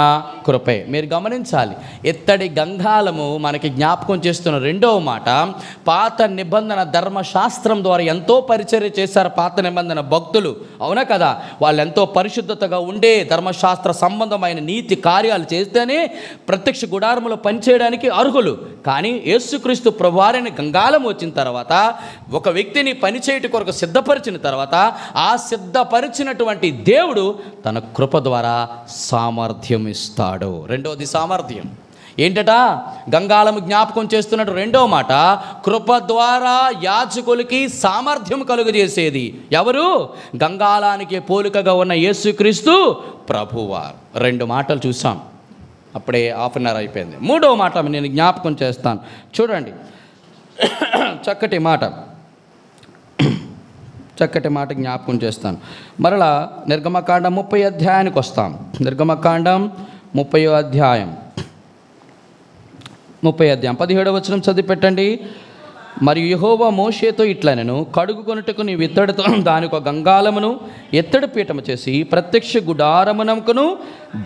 కృపే. మీరు గమనించాలి, ఇత్తడి గంగాళము మనకి జ్ఞాపకం చేస్తున్న రెండవ మాట. పాత నిబంధన ధర్మశాస్త్రం ద్వారా ఎంతో పరిచర్య చేశారు పాత నిబంధన భక్తులు, అవునా కదా? వాళ్ళు ఎంతో పరిశుద్ధతగా ఉండే ధర్మశాస్త్ర సంబంధమైన నీతి కార్యాలు చేస్తేనే ప్రత్యక్ష గుడారములో పనిచేయడానికి అర్హులు. కానీ యేసుక్రీస్తు ప్రభువారైన గంగాళం వచ్చిన తర్వాత ఒక వ్యక్తిని పనిచేయట కొరకు సిద్ధపరిచిన తర్వాత ఆ సిద్ధపరిచినటువంటి దేవుడు తన కృప ద్వారా సామర్థ్యం ఇస్తాడు. రెండవది సామర్థ్యం ఏంటట? గంగాళము జ్ఞాపకం చేస్తున్నట్టు రెండవ మాట, కృప ద్వారా యాజకులకి సామర్థ్యం కలుగజేసేది ఎవరు? గంగాళానికి పోలికగా ఉన్న యేసుక్రీస్తు ప్రభువారు. రెండు మాటలు చూసాం, అప్పుడే హాఫ్ అన్ అవర్ అయిపోయింది. మూడవ మాట నేను జ్ఞాపకం చేస్తాను, చూడండి. చక్కటి మాట జ్ఞాపకం చేస్తాను. మరలా నిర్గమకాండం 30 అధ్యాయానికి వస్తాం. నిర్గమకాండం 30 అధ్యాయం 17వ వచనం చదివి పెట్టండి. మరియు యెహోవా మోషేతో ఇట్లనెను, కడుగు కొనుటకు నీవు ఇత్తడితో దానికి ఒక గంగాళమును ఎత్తడి పీఠము చేసి ప్రత్యక్ష గుడారమునకును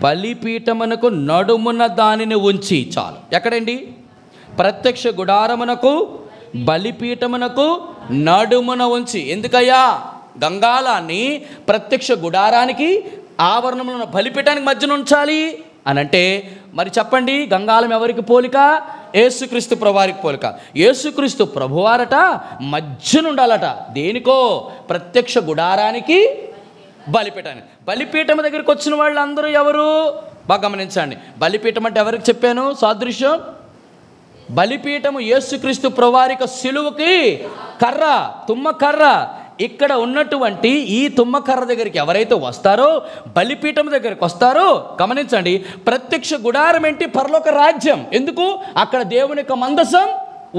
బలిపీఠమునకు నడుమున దానిని ఉంచి. చాలు. ఎక్కడండి? ప్రత్యక్ష గుడారమునకు బలిపీఠమునకు నడుమున ఉంచి. ఎందుకయ్యా? గంగాళాన్ని ప్రత్యక్ష గుడారానికి ఆవరణములను బలిపీఠానికి మధ్యన ఉంచాలి అని అంటే, మరి చెప్పండి, గంగాళం ఎవరికి పోలిక? యేసుక్రీస్తు ప్రభువారికి పోలిక. యేసుక్రీస్తు ప్రభువారట మధ్యన ఉండాలట. దేనికో? ప్రత్యక్ష గుడారానికి బలిపీఠానికి. బలిపీఠం దగ్గరికి వచ్చిన వాళ్ళు అందరూ ఎవరు? బాగా గమనించండి. బలిపీఠం అంటే ఎవరికి చెప్పాను సాదృశ్యం? బలిపీఠము యేసుక్రీస్తు ప్రభువారికి సిలువకి కర్ర, తుమ్మ కర్ర. ఇక్కడ ఉన్నటువంటి ఈ తుమ్మకర్ర దగ్గరికి ఎవరైతే వస్తారో, బలిపీఠం దగ్గరికి వస్తారో, గమనించండి, ప్రత్యక్ష గుడారం ఏంటి? పరలోక రాజ్యం. ఎందుకు? అక్కడ దేవుని యొక్క మందసం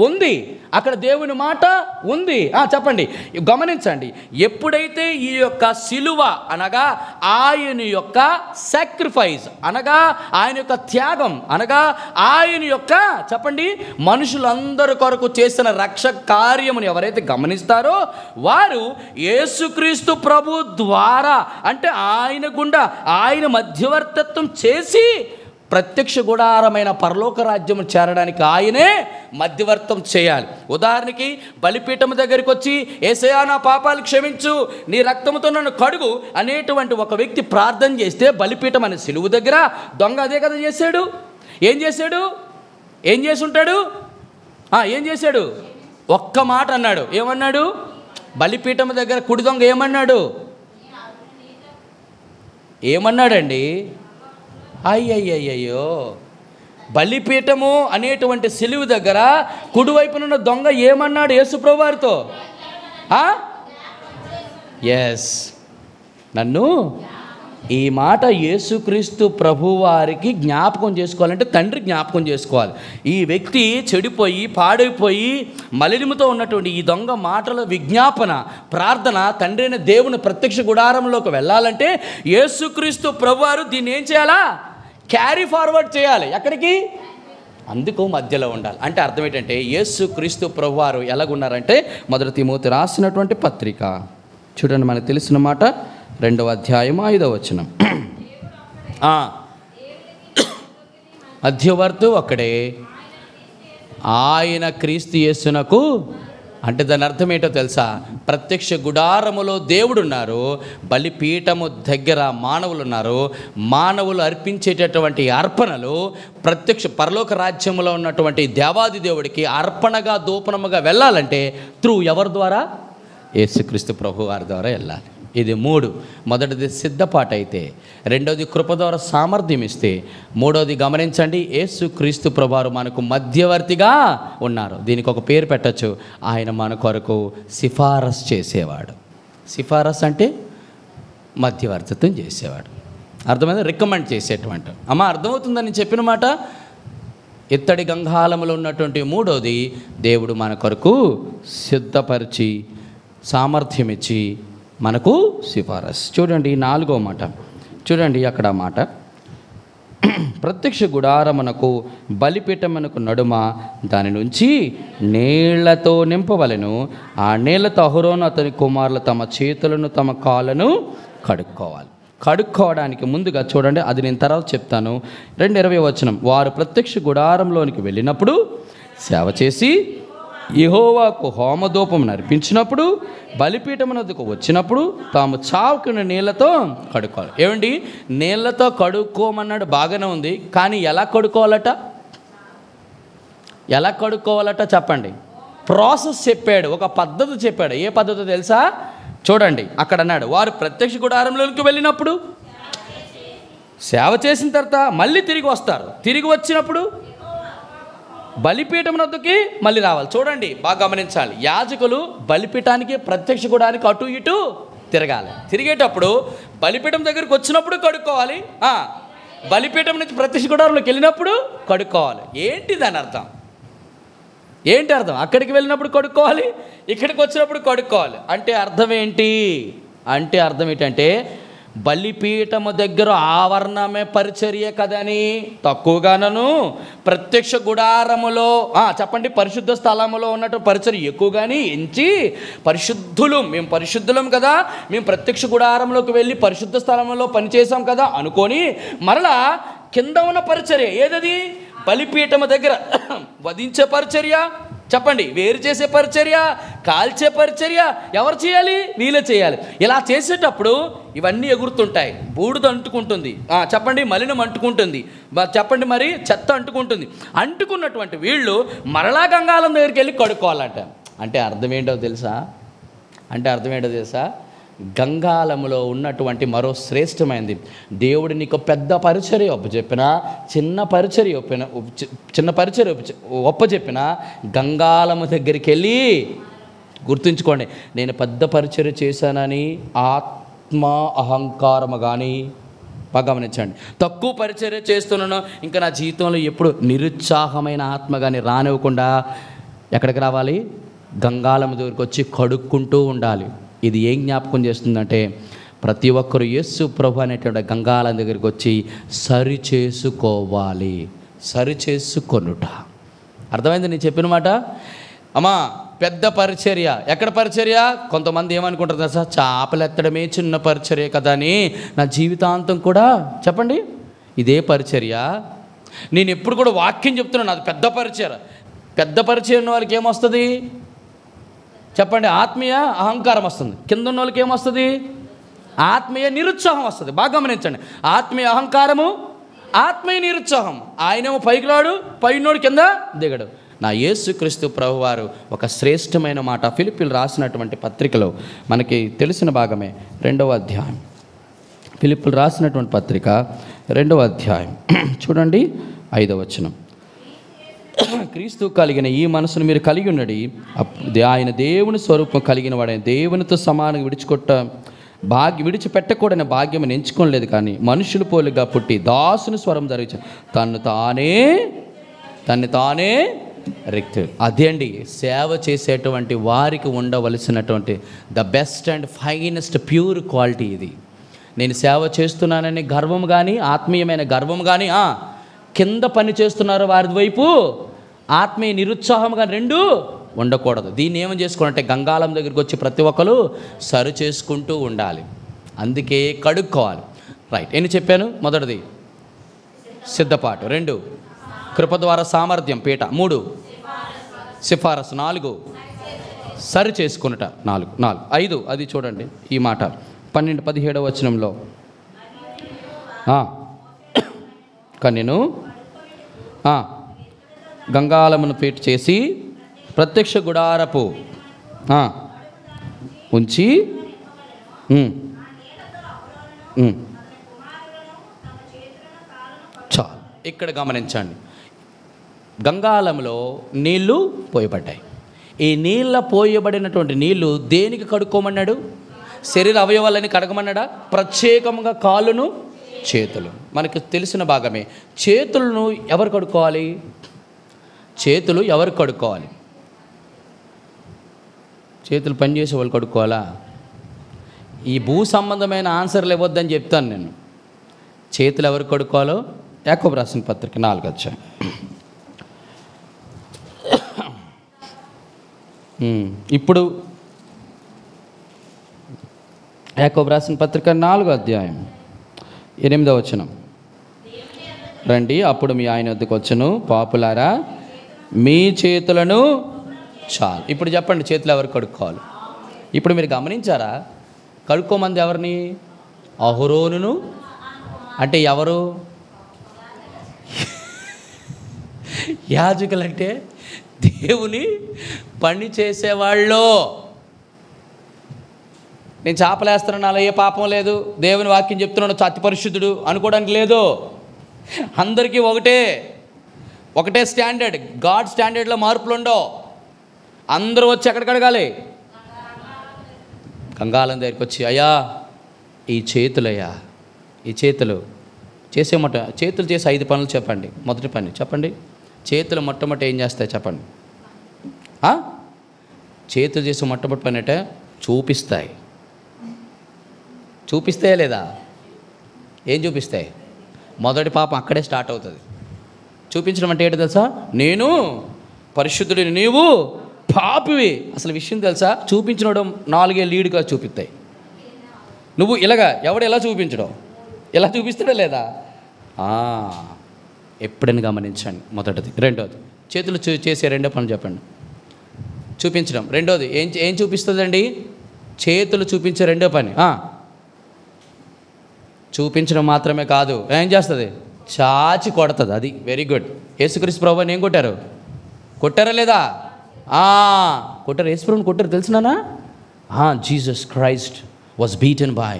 ఉంది, అక్కడ దేవుని మాట ఉంది. చెప్పండి, గమనించండి. ఎప్పుడైతే ఈ యొక్క సిలువ అనగా ఆయన యొక్క సాక్రిఫైస్ అనగా ఆయన యొక్క త్యాగం అనగా ఆయన యొక్క చెప్పండి మనుషులందరి కొరకు చేసిన రక్ష కార్యమును ఎవరైతే గమనిస్తారో వారు యేసుక్రీస్తు ప్రభు ద్వారా, అంటే ఆయన గుండా ఆయన మధ్యవర్తిత్వం చేసి ప్రత్యక్ష గుడారమైన పరలోక రాజ్యము చేరడానికి ఆయనే మధ్యవర్తం చేయాలి. ఉదాహరణకి బలిపీఠం దగ్గరికి వచ్చి యేసయ్యా నా పాపాలు క్షమించు, నీ రక్తముతో నన్ను కడుగు అనేటువంటి ఒక వ్యక్తి ప్రార్థన చేస్తే బలిపీఠం అనే సిలువు దగ్గర దొంగ అదే కదా చేశాడు. ఏం చేశాడు? ఏం చేసి ఉంటాడు? ఏం చేశాడు? ఒక్క మాట అన్నాడు. ఏమన్నాడు? బలిపీఠం దగ్గర కుడి దొంగ ఏమన్నాడండి? అయ్యయ్యయ్యో, బలిపీఠము అనేటువంటి సిలువు దగ్గర కుడివైపునున్న దొంగ ఏమన్నాడు యేసుప్రభు వారితో? ఎస్, నన్ను ఈ మాట యేసుక్రీస్తు ప్రభువారికి జ్ఞాపకం చేసుకోవాలంటే తండ్రి జ్ఞాపకం చేసుకోవాలి. ఈ వ్యక్తి చెడిపోయి పాడైపోయి మలినముతో ఉన్నటువంటి ఈ దొంగ మాటల విజ్ఞాపన ప్రార్థన తండ్రి అయిన దేవుని ప్రత్యక్ష గుడారంలోకి వెళ్ళాలంటే యేసుక్రీస్తు ప్రభువారు దీన్ని ఏం చేయాలా? క్యారీ ఫార్వర్డ్ చేయాలి. ఎక్కడికి? అందుకు మధ్యలో ఉండాలి. అంటే అర్థం ఏంటంటే యేసుక్రీస్తు ప్రభువారు ఎలాగున్నారంటే, మొదటి తిమోతి రాసినటువంటి పత్రిక చూడండి, మనకు తెలిసిన మాట 2వ అధ్యాయం 5వ వచనం. మధ్యవర్తి ఒక్కడే, ఆయన క్రీస్తు యేసునకు. అంటే దాని అర్థం ఏంటో తెలుసా? ప్రత్యక్ష గుడారములో దేవుడు ఉన్నారు, బలిపీఠము దగ్గర మానవులు ఉన్నారు. మానవులు అర్పించేటటువంటి అర్పణలు ప్రత్యక్ష పరలోక రాజ్యంలో ఉన్నటువంటి దేవాది దేవుడికి అర్పణగా దూపనముగా వెళ్ళాలంటే ఎవరి ద్వారా? యేసుక్రీస్తు ప్రభు వారి ద్వారా వెళ్ళాలి. ఇది 3. మొదటిది సిద్ధపాటు అయితే, రెండోది కృప ద్వారా సామర్థ్యం ఇస్తే, మూడోది గమనించండి యేసుక్రీస్తు ప్రభువారు మనకు మధ్యవర్తిగా ఉన్నారు. దీనికి ఒక పేరు పెట్టచ్చు, ఆయన మన కొరకు సిఫారసు చేసేవాడు. సిఫారసు అంటే మధ్యవర్తిత్వం చేసేవాడు. అర్థమైంది? రికమెండ్ చేసేటువంటి. అర్థమవుతుందని చెప్పిన మాట. ఇత్తడి గంగాళములో ఉన్నటువంటి మూడోది దేవుడు మన కొరకు సిద్ధపరిచి సామర్థ్యం ఇచ్చి మనకు సిఫారసు. చూడండి 4వ మాట, చూడండి అక్కడ మాట, ప్రత్యక్ష గుడారమునకు బలిపీఠమునకు నడుమ దాని నుంచి నీళ్లతో నింపవలెను. ఆ నీళ్లతో అహరోను అతని కుమారులు తమ చేతులను తమ కాళ్ళను కడుక్కోవాలి. కడుక్కోవడానికి ముందుగా చూడండి, అది నేను తర్వాత చెప్తాను. 2:20 వచనం, వారు ప్రత్యక్ష గుడారంలోనికి వెళ్ళినప్పుడు సేవ చేసి యెహోవాకు హోమధూపం నర్పించినప్పుడు బలిపీఠమునకు వచ్చినప్పుడు తాము చావుకున్న నీళ్లతో కడుక్కోవాలి. ఏమండి, నీళ్లతో కడుక్కోమన్నాడు, బాగానే ఉంది, కానీ ఎలా కడుక్కోవాలట? ఎలా కడుక్కోవాలట చెప్పండి. ప్రాసెస్ చెప్పాడు, ఒక పద్ధతి చెప్పాడు. ఏ పద్ధతి తెలుసా? చూడండి అక్కడ అన్నాడు, వారు ప్రత్యక్ష గుడారంలోకి వెళ్ళినప్పుడు సేవ చేసిన తర్వాత మళ్ళీ తిరిగి వస్తారు. తిరిగి వచ్చినప్పుడు బలిపీఠం వద్దకి మళ్ళీ రావాలి. చూడండి, బాగా గమనించాలి. యాజకులు బలిపీఠానికి ప్రత్యక్ష గుడానికి అటు ఇటు తిరగాలి. తిరిగేటప్పుడు బలిపీఠం దగ్గరికి వచ్చినప్పుడు కడుక్కోవాలి, బలిపీఠం నుంచి ప్రత్యక్ష గుడారంలోకి వెళ్ళినప్పుడు కడుక్కోవాలి. ఏంటి దాని అర్థం? ఏంటి అర్థం? అక్కడికి వెళ్ళినప్పుడు కడుక్కోవాలి, ఇక్కడికి వచ్చినప్పుడు కడుక్కోవాలి. అంటే అర్థం ఏంటి? అంటే అర్థం ఏంటంటే బలిపీఠము దగ్గర ఆవరణమే పరిచర్య కదని తక్కువగానను, ప్రత్యక్ష గుడారములో చెప్పండి పరిశుద్ధ స్థలములో ఉన్నట్టు పరిచర్య ఎక్కువగాని ఎంచి పరిశుద్ధులు, మేము పరిశుద్ధులం కదా, మేము ప్రత్యక్ష గుడారంలోకి వెళ్ళి పరిశుద్ధ స్థలంలో పనిచేసాం కదా అనుకొని మరలా కింద ఉన్న పరిచర్య ఏదది? బలిపీఠము దగ్గర వధించే పరిచర్య, చెప్పండి వేరు చేసే పరిచర్య, కాల్చే పరిచర్య ఎవరు చేయాలి? వీళ్ళే చేయాలి. ఇలా చేసేటప్పుడు ఇవన్నీ ఎగురుతుంటాయి, బూడిద అంటుకుంటుంది, చెప్పండి మలినం అంటుకుంటుంది, చెప్పండి మరి చెత్త అంటుకుంటుంది. అంటుకున్నటువంటి వీళ్ళు మరలా గంగాళం దగ్గరికి వెళ్ళి కడుక్కోవాలంట. అంటే అర్థం ఏంటో తెలుసా? గంగాళములో ఉన్నటువంటి మరో శ్రేష్టమైనది, దేవుడు నీకు పెద్ద పరిచర్య ఒప్పచెప్పినా, చిన్న పరిచర్య ఒప్పచెప్పినా గంగాళము దగ్గరికి వెళ్ళి గుర్తుంచుకోండి, నేను పెద్ద పరిచర్య చేశానని ఆత్మ అహంకారము కానీ, బాగా గమనించండి, తక్కువ పరిచర్య చేస్తున్నాను ఇంకా నా జీవితంలో ఎప్పుడు నిరుత్సాహమైన ఆత్మ కానీ రానివ్వకుండా ఎక్కడికి రావాలి? గంగాళము దగ్గరికి వచ్చి కడుక్కుంటూ ఉండాలి. ఇది ఏం జ్ఞాపకం చేస్తుందంటే ప్రతి ఒక్కరు యేసు ప్రభు అనేటువంటి గంగాళం దగ్గరికి వచ్చి సరిచేసుకొనుట. అర్థమైంది నేను చెప్పిన మాట? అమ్మా పెద్ద పరిచర్య, ఎక్కడ పరిచర్య? కొంతమంది ఏమనుకుంటారు తెలుసా? చేపలు ఎత్తడమే చిన్న పరిచర్య కదా అని నా జీవితాంతం కూడా చెప్పండి ఇదే పరిచర్య. నేను ఎప్పుడు కూడా వాక్యం చెప్తున్నాను, అది పెద్ద పరిచర్య. పెద్ద పరిచర్య ఉన్న వాళ్ళకి ఏమొస్తుంది చెప్పండి? ఆత్మీయ అహంకారం వస్తుంది. కింద ఉన్న వాళ్ళకి ఏమొస్తుంది? ఆత్మీయ నిరుత్సాహం వస్తుంది. బాగా గమనించండి, ఆత్మీయ అహంకారము, ఆత్మీయ నిరుత్సాహం. ఆయనేమో పైకి రాడు, పైనోడు కింద దిగడు. నా యేసుక్రీస్తు ప్రభువారు ఒక శ్రేష్టమైన మాట ఫిలిప్పీలు రాసినటువంటి పత్రికలో మనకి తెలిసిన భాగమే 2వ అధ్యాయం. ఫిలిప్పీలు రాసినటువంటి పత్రిక 2వ అధ్యాయం చూడండి 5వ వచనం. క్రీస్తు కలిగిన ఈ మనసును మీరు కలిగి ఉన్నది, ఆయన దేవుని స్వరూపం కలిగిన వాడైన దేవునితో సమానంగా విడిచిపెట్టకూడని భాగ్యం ఎంచుకోలేదు, కానీ మనుషులు పోలిగా పుట్టి దాసుని స్వరం ధరించి తన్ని తానే రిక్తుడు. అదే అండి సేవ చేసేటువంటి వారికి ఉండవలసినటువంటి the best and finest pure quality ఇది. నేను సేవ చేస్తున్నానని గర్వం కానీ, ఆత్మీయమైన గర్వం కానీ, కింద పని చేస్తున్నారు వారి వైపు ఆత్మీయ నిరుత్సాహం కానీ రెండూ ఉండకూడదు. దీన్ని ఏమని చేసుకోవాలంటే గంగాళం దగ్గరికి వచ్చి ప్రతి ఒక్కరు సరి చేసుకుంటూ ఉండాలి. అందుకే కడుక్కోవాలి. రైట్, ఎన్ని చెప్పాను? మొదటిది సిద్ధపాటు, 2 కృప ద్వారా సామర్థ్యం పీట, 3 సిఫారసు, 4 సరి చేసుకున్నట, 4 5 అది చూడండి ఈ మాట 12-17 వచనంలో, కన్యను గంగాళమును పీట చేసి ప్రత్యక్ష గుడారపు ఉంచి చాలు. ఇక్కడ గమనించండి, గంగాళంలో నీళ్లు పోయబడ్డాయి. ఈ నీళ్ళ పోయబడినటువంటి నీళ్లు దేనికి కడుక్కోమన్నాడు? శరీర అవయవాలని కడగమన్నాడా? ప్రత్యేకంగా కాళ్ళను, చేతులు. మనకు తెలిసిన భాగమే. చేతులను ఎవరు కడుక్కోవాలి? చేతులు ఎవరు కడుక్కోవాలి? చేతులు పనిచేసే వాళ్ళు కడుక్కోవాలా? ఈ భూ సంబంధమైన ఆన్సర్లు ఇవ్వద్దని చెప్తాను నేను. చేతులు ఎవరు కడుక్కోవాలో యాకోబు రాసిన పత్రిక 4వ అధ్యాయం. ఇప్పుడు యాకోబు రాసిన పత్రిక 4వ అధ్యాయం 8వ వచనం. రండి, అప్పుడు మీ ఆయన వద్దకు వచ్చును, పాపులారా మీ చేతులను చాలు. ఇప్పుడు చెప్పండి, చేతులు ఎవరు కడుక్కోవాలి? ఇప్పుడు మీరు గమనించారా? కడుక్కోమంది ఎవరిని? అహరోనును. అంటే ఎవరు? యాజకులంటే దేవుని పని చేసేవాళ్ళు. నేను చేపలేస్తున్నాను, నాలో ఏ పాపం లేదు, దేవుని వాక్యం చెప్తున్నాడు, అతి పరిశుద్ధుడు అనుకోవడానికి లేదు. అందరికీ ఒకటే స్టాండర్డ్. గాడ్ స్టాండర్డ్లో మార్పులు ఉండవు. అందరూ వచ్చి ఎక్కడ కడగాలి? కంగాలం దగ్గరికి వచ్చి, అయ్యా ఈ చేతులయ్యా, ఈ చేతులు చేతులు చేసే 5 పనులు చెప్పండి. మొదటి పని చెప్పండి. చేతులు మొట్టమొదటి ఏం చేస్తాయి చెప్పండి? చేతులు చేసే మొట్టమొదటి పని అంటే చూపిస్తాయా లేదా? ఏం చూపిస్తాయి? మొదటి పాపం అక్కడే స్టార్ట్ అవుతుంది. చూపించడం అంటే ఏంటో తెలుసా? నేను పరిశుద్ధుడిని, నీవు పాపివి. అసలు విషయం తెలుసా? చూపించడం 4 లీడ్గా చూపిస్తాయి. నువ్వు ఇలాగా ఎవడు ఎలా చూపించడం? ఎలా చూపిస్తాడా లేదా? ఎప్పుడైనా గమనించండి. మొదటిది. రెండోది, చేతులు చేసే రెండో పనులు చెప్పండి. చూపించడం. రెండోది ఏం చూపిస్తుందండి? చేతులు చూపించే రెండో పని చూపించడం మాత్రమే కాదు, ఏం చేస్తుంది? చాచి కొడుతుంది. అది వెరీ గుడ్. యేసుక్రీస్తు ప్రభువుని ఏం కొట్టారు? కొట్టారా లేదా? కొట్టారు. యేసుప్రభుని కొట్టారు తెలుసునా? Jesus Christ was beaten by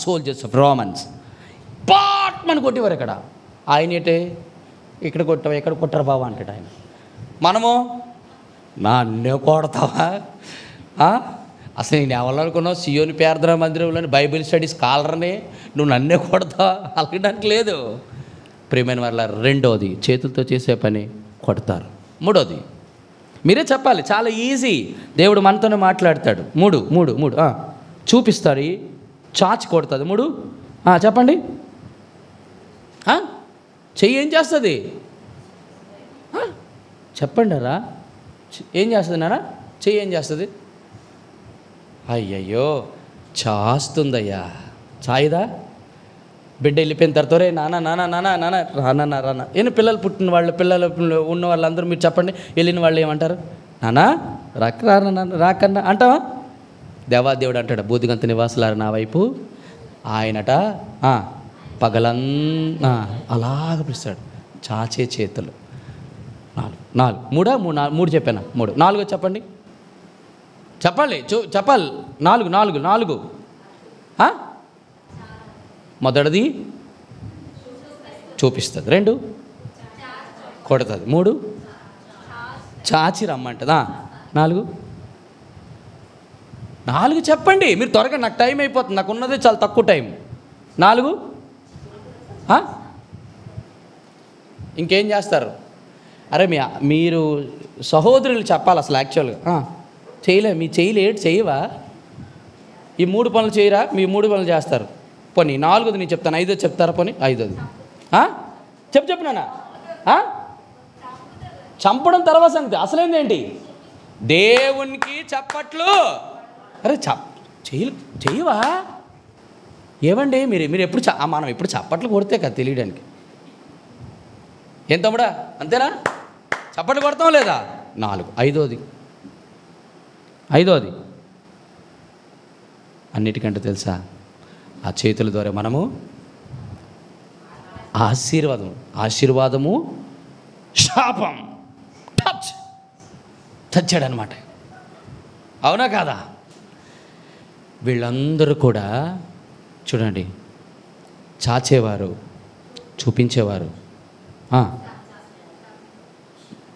soldiers of Romans. పాట్మని కొట్టేవారు. ఇక్కడ ఆయన ఏంటే ఇక్కడ కొట్టావా, ఎక్కడ కొట్టారు బాబా అంటాడు ఆయన. మనము నన్నే కొడతావా? అసలు నేను ఎవరనుకున్నావు? సియోని ప్రార్థనా మందిరంలోని బైబిల్ స్టడీస్ స్కాలర్ని నువ్వు నన్నే కొడతావా? అలగడానికి లేదు. ప్రియమైన వాళ్ళ రెండోది, చేతులతో చేసే పని కొడతారు. మూడోది మీరే చెప్పాలి, చాలా ఈజీ. దేవుడు మనతోనే మాట్లాడతాడు. మూడు చూపిస్తారు, చాచి కొడుతుంది. చెప్పండి. చెయ్యి ఏం చేస్తుంది? చెప్పండి రా. ఏం చేస్తుంది నాన్న? చెయ్యి ఏం చేస్తుంది? అయ్యయ్యో చాస్తుందయ్యా. చాయిదా? బిడ్డ వెళ్ళిపోయిన తర్వాత రే నాన్న రానా ఏం పిల్లలు పుట్టిన వాళ్ళు, పిల్లలు ఉన్న వాళ్ళందరూ మీరు చెప్పండి, వెళ్ళిన వాళ్ళు ఏమంటారు? నానా రాకన్నా అంటావా? దేవాదేవుడు అంటాడు, బూదిగంత నివాసులారు నా వైపు ఆయనట అలాగ పిలుస్తాడు. చాచే చేతులు. 4 మూడు చెప్పాను. 4 చెప్పండి. చెప్పాలి. చెప్పాలి. 4 మొదటిది చూపిస్తుంది. 2 కొడుతుంది. 3 చాచి రమ్మంటుందా? 4 చెప్పండి మీరు త్వరగా. నాకు టైం అయిపోతుంది, నాకు ఉన్నదే చాలా తక్కువ టైం. 4 ఇంకేం చేస్తారు? అరే మీరు సహోదరులు చెప్పాలి అసలు యాక్చువల్గా. మీ చేయవా? ఈ 3 పనులు చేయరా? మీ 3 పనులు చేస్తారు. పోనీ 4ది నేను చెప్తాను, 5ది చెప్తారా? పోనీ 5ది చెప్పు నాన్న. చంపడం తర్వాత సంగతి, అసలేందేంటి? దేవునికి చప్పట్లు. అరే చెయ్యవా? ఏమండి మీరు ఎప్పుడు మనం ఎప్పుడు చప్పట్లు కొడితే కదా తెలియడానికి. ఏం తమ్ముడా, అంతేనా? చప్పట్లు కొడతాం లేదా? 4. ఐదోది అన్నిటికంటే తెలుసా? ఆ చేతుల ద్వారా మనము ఆశీర్వాదము శాపం చచ్చాడనమాట. అవునా కాదా? వీళ్ళందరూ కూడా చూడండి, చాచేవారు, చూపించేవారు.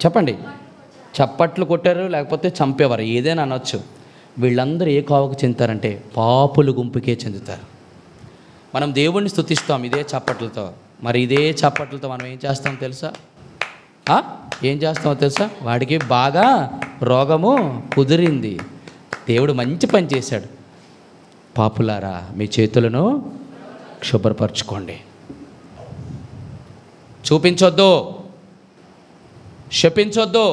చెప్పండి. చప్పట్లు కొట్టారు, లేకపోతే చంపేవారు, ఏదైనా అనొచ్చు. వీళ్ళందరూ ఏ కోవకు చెందుతారంటే పాపుల గుంపుకే చెందుతారు. మనం దేవుణ్ణి స్తుతిస్తాం ఇదే చప్పట్లతో. మరి ఇదే చప్పట్లతో మనం ఏం చేస్తాం తెలుసా? ఏం చేస్తామో తెలుసా? వాడికి బాగా రోగము కుదిరింది, దేవుడు మంచి పని చేశాడు. పాపులారా మీ చేతులను శుభ్రపరచుకోండి. చూపించొద్దు, శపించొద్దు,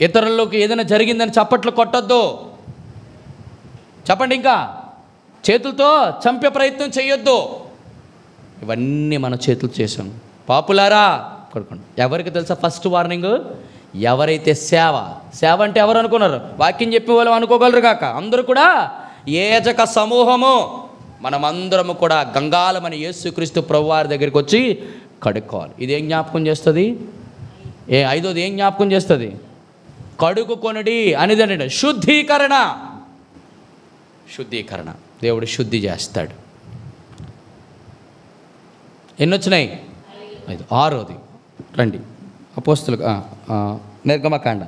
ఇతరులకు ఏదైనా జరిగిందని చప్పట్లు కొట్టొద్దు. చెప్పండి, ఇంకా చేతులతో చంపే ప్రయత్నం చేయొద్దు. ఇవన్నీ మన చేతులు చేసాం. పాపులారా కొడుకోండి. ఎవరికి తెలుసా ఫస్ట్ వార్నింగ్? ఎవరైతే సేవ అంటే ఎవరు అనుకున్నారు? వాక్యం చెప్పే వాళ్ళు అనుకోగలరు కాక అందరూ కూడా ఏజక సమూహము, మనమందరము కూడా గంగాలమని యేసుక్రీస్తు ప్రభువారి దగ్గరికి వచ్చి కడుక్కోవాలి. ఇదేం జ్ఞాపకం చేస్తుంది? ఐదోది ఏం జ్ఞాపకం చేస్తుంది? కడుగుకొనుడి అనేది అంటే శుద్ధీకరణ. దేవుడు శుద్ధి చేస్తాడు. ఎన్ని వచ్చినాయి? 5. 6వది రండి. అపోస్తులు నిర్గమకాండ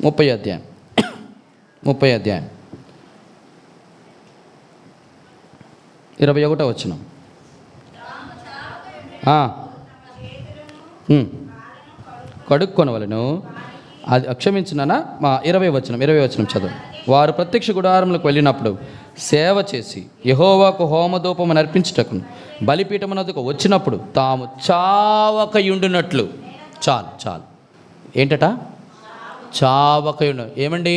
30వ అధ్యాయం 21వ వచనం. కడుక్కొనవలెను. అది క్షమించునా? 20వ వచనం చదువు. వారు ప్రత్యక్ష గుడారములకు వెళ్ళినప్పుడు సేవ చేసి యెహోవాకు హోమధూపము నర్పించుటకు బలిపీఠమునకు వచ్చినప్పుడు తాము చావకయుండునట్లు. చాలు ఏంటట? చావకయుండు. ఏమండి,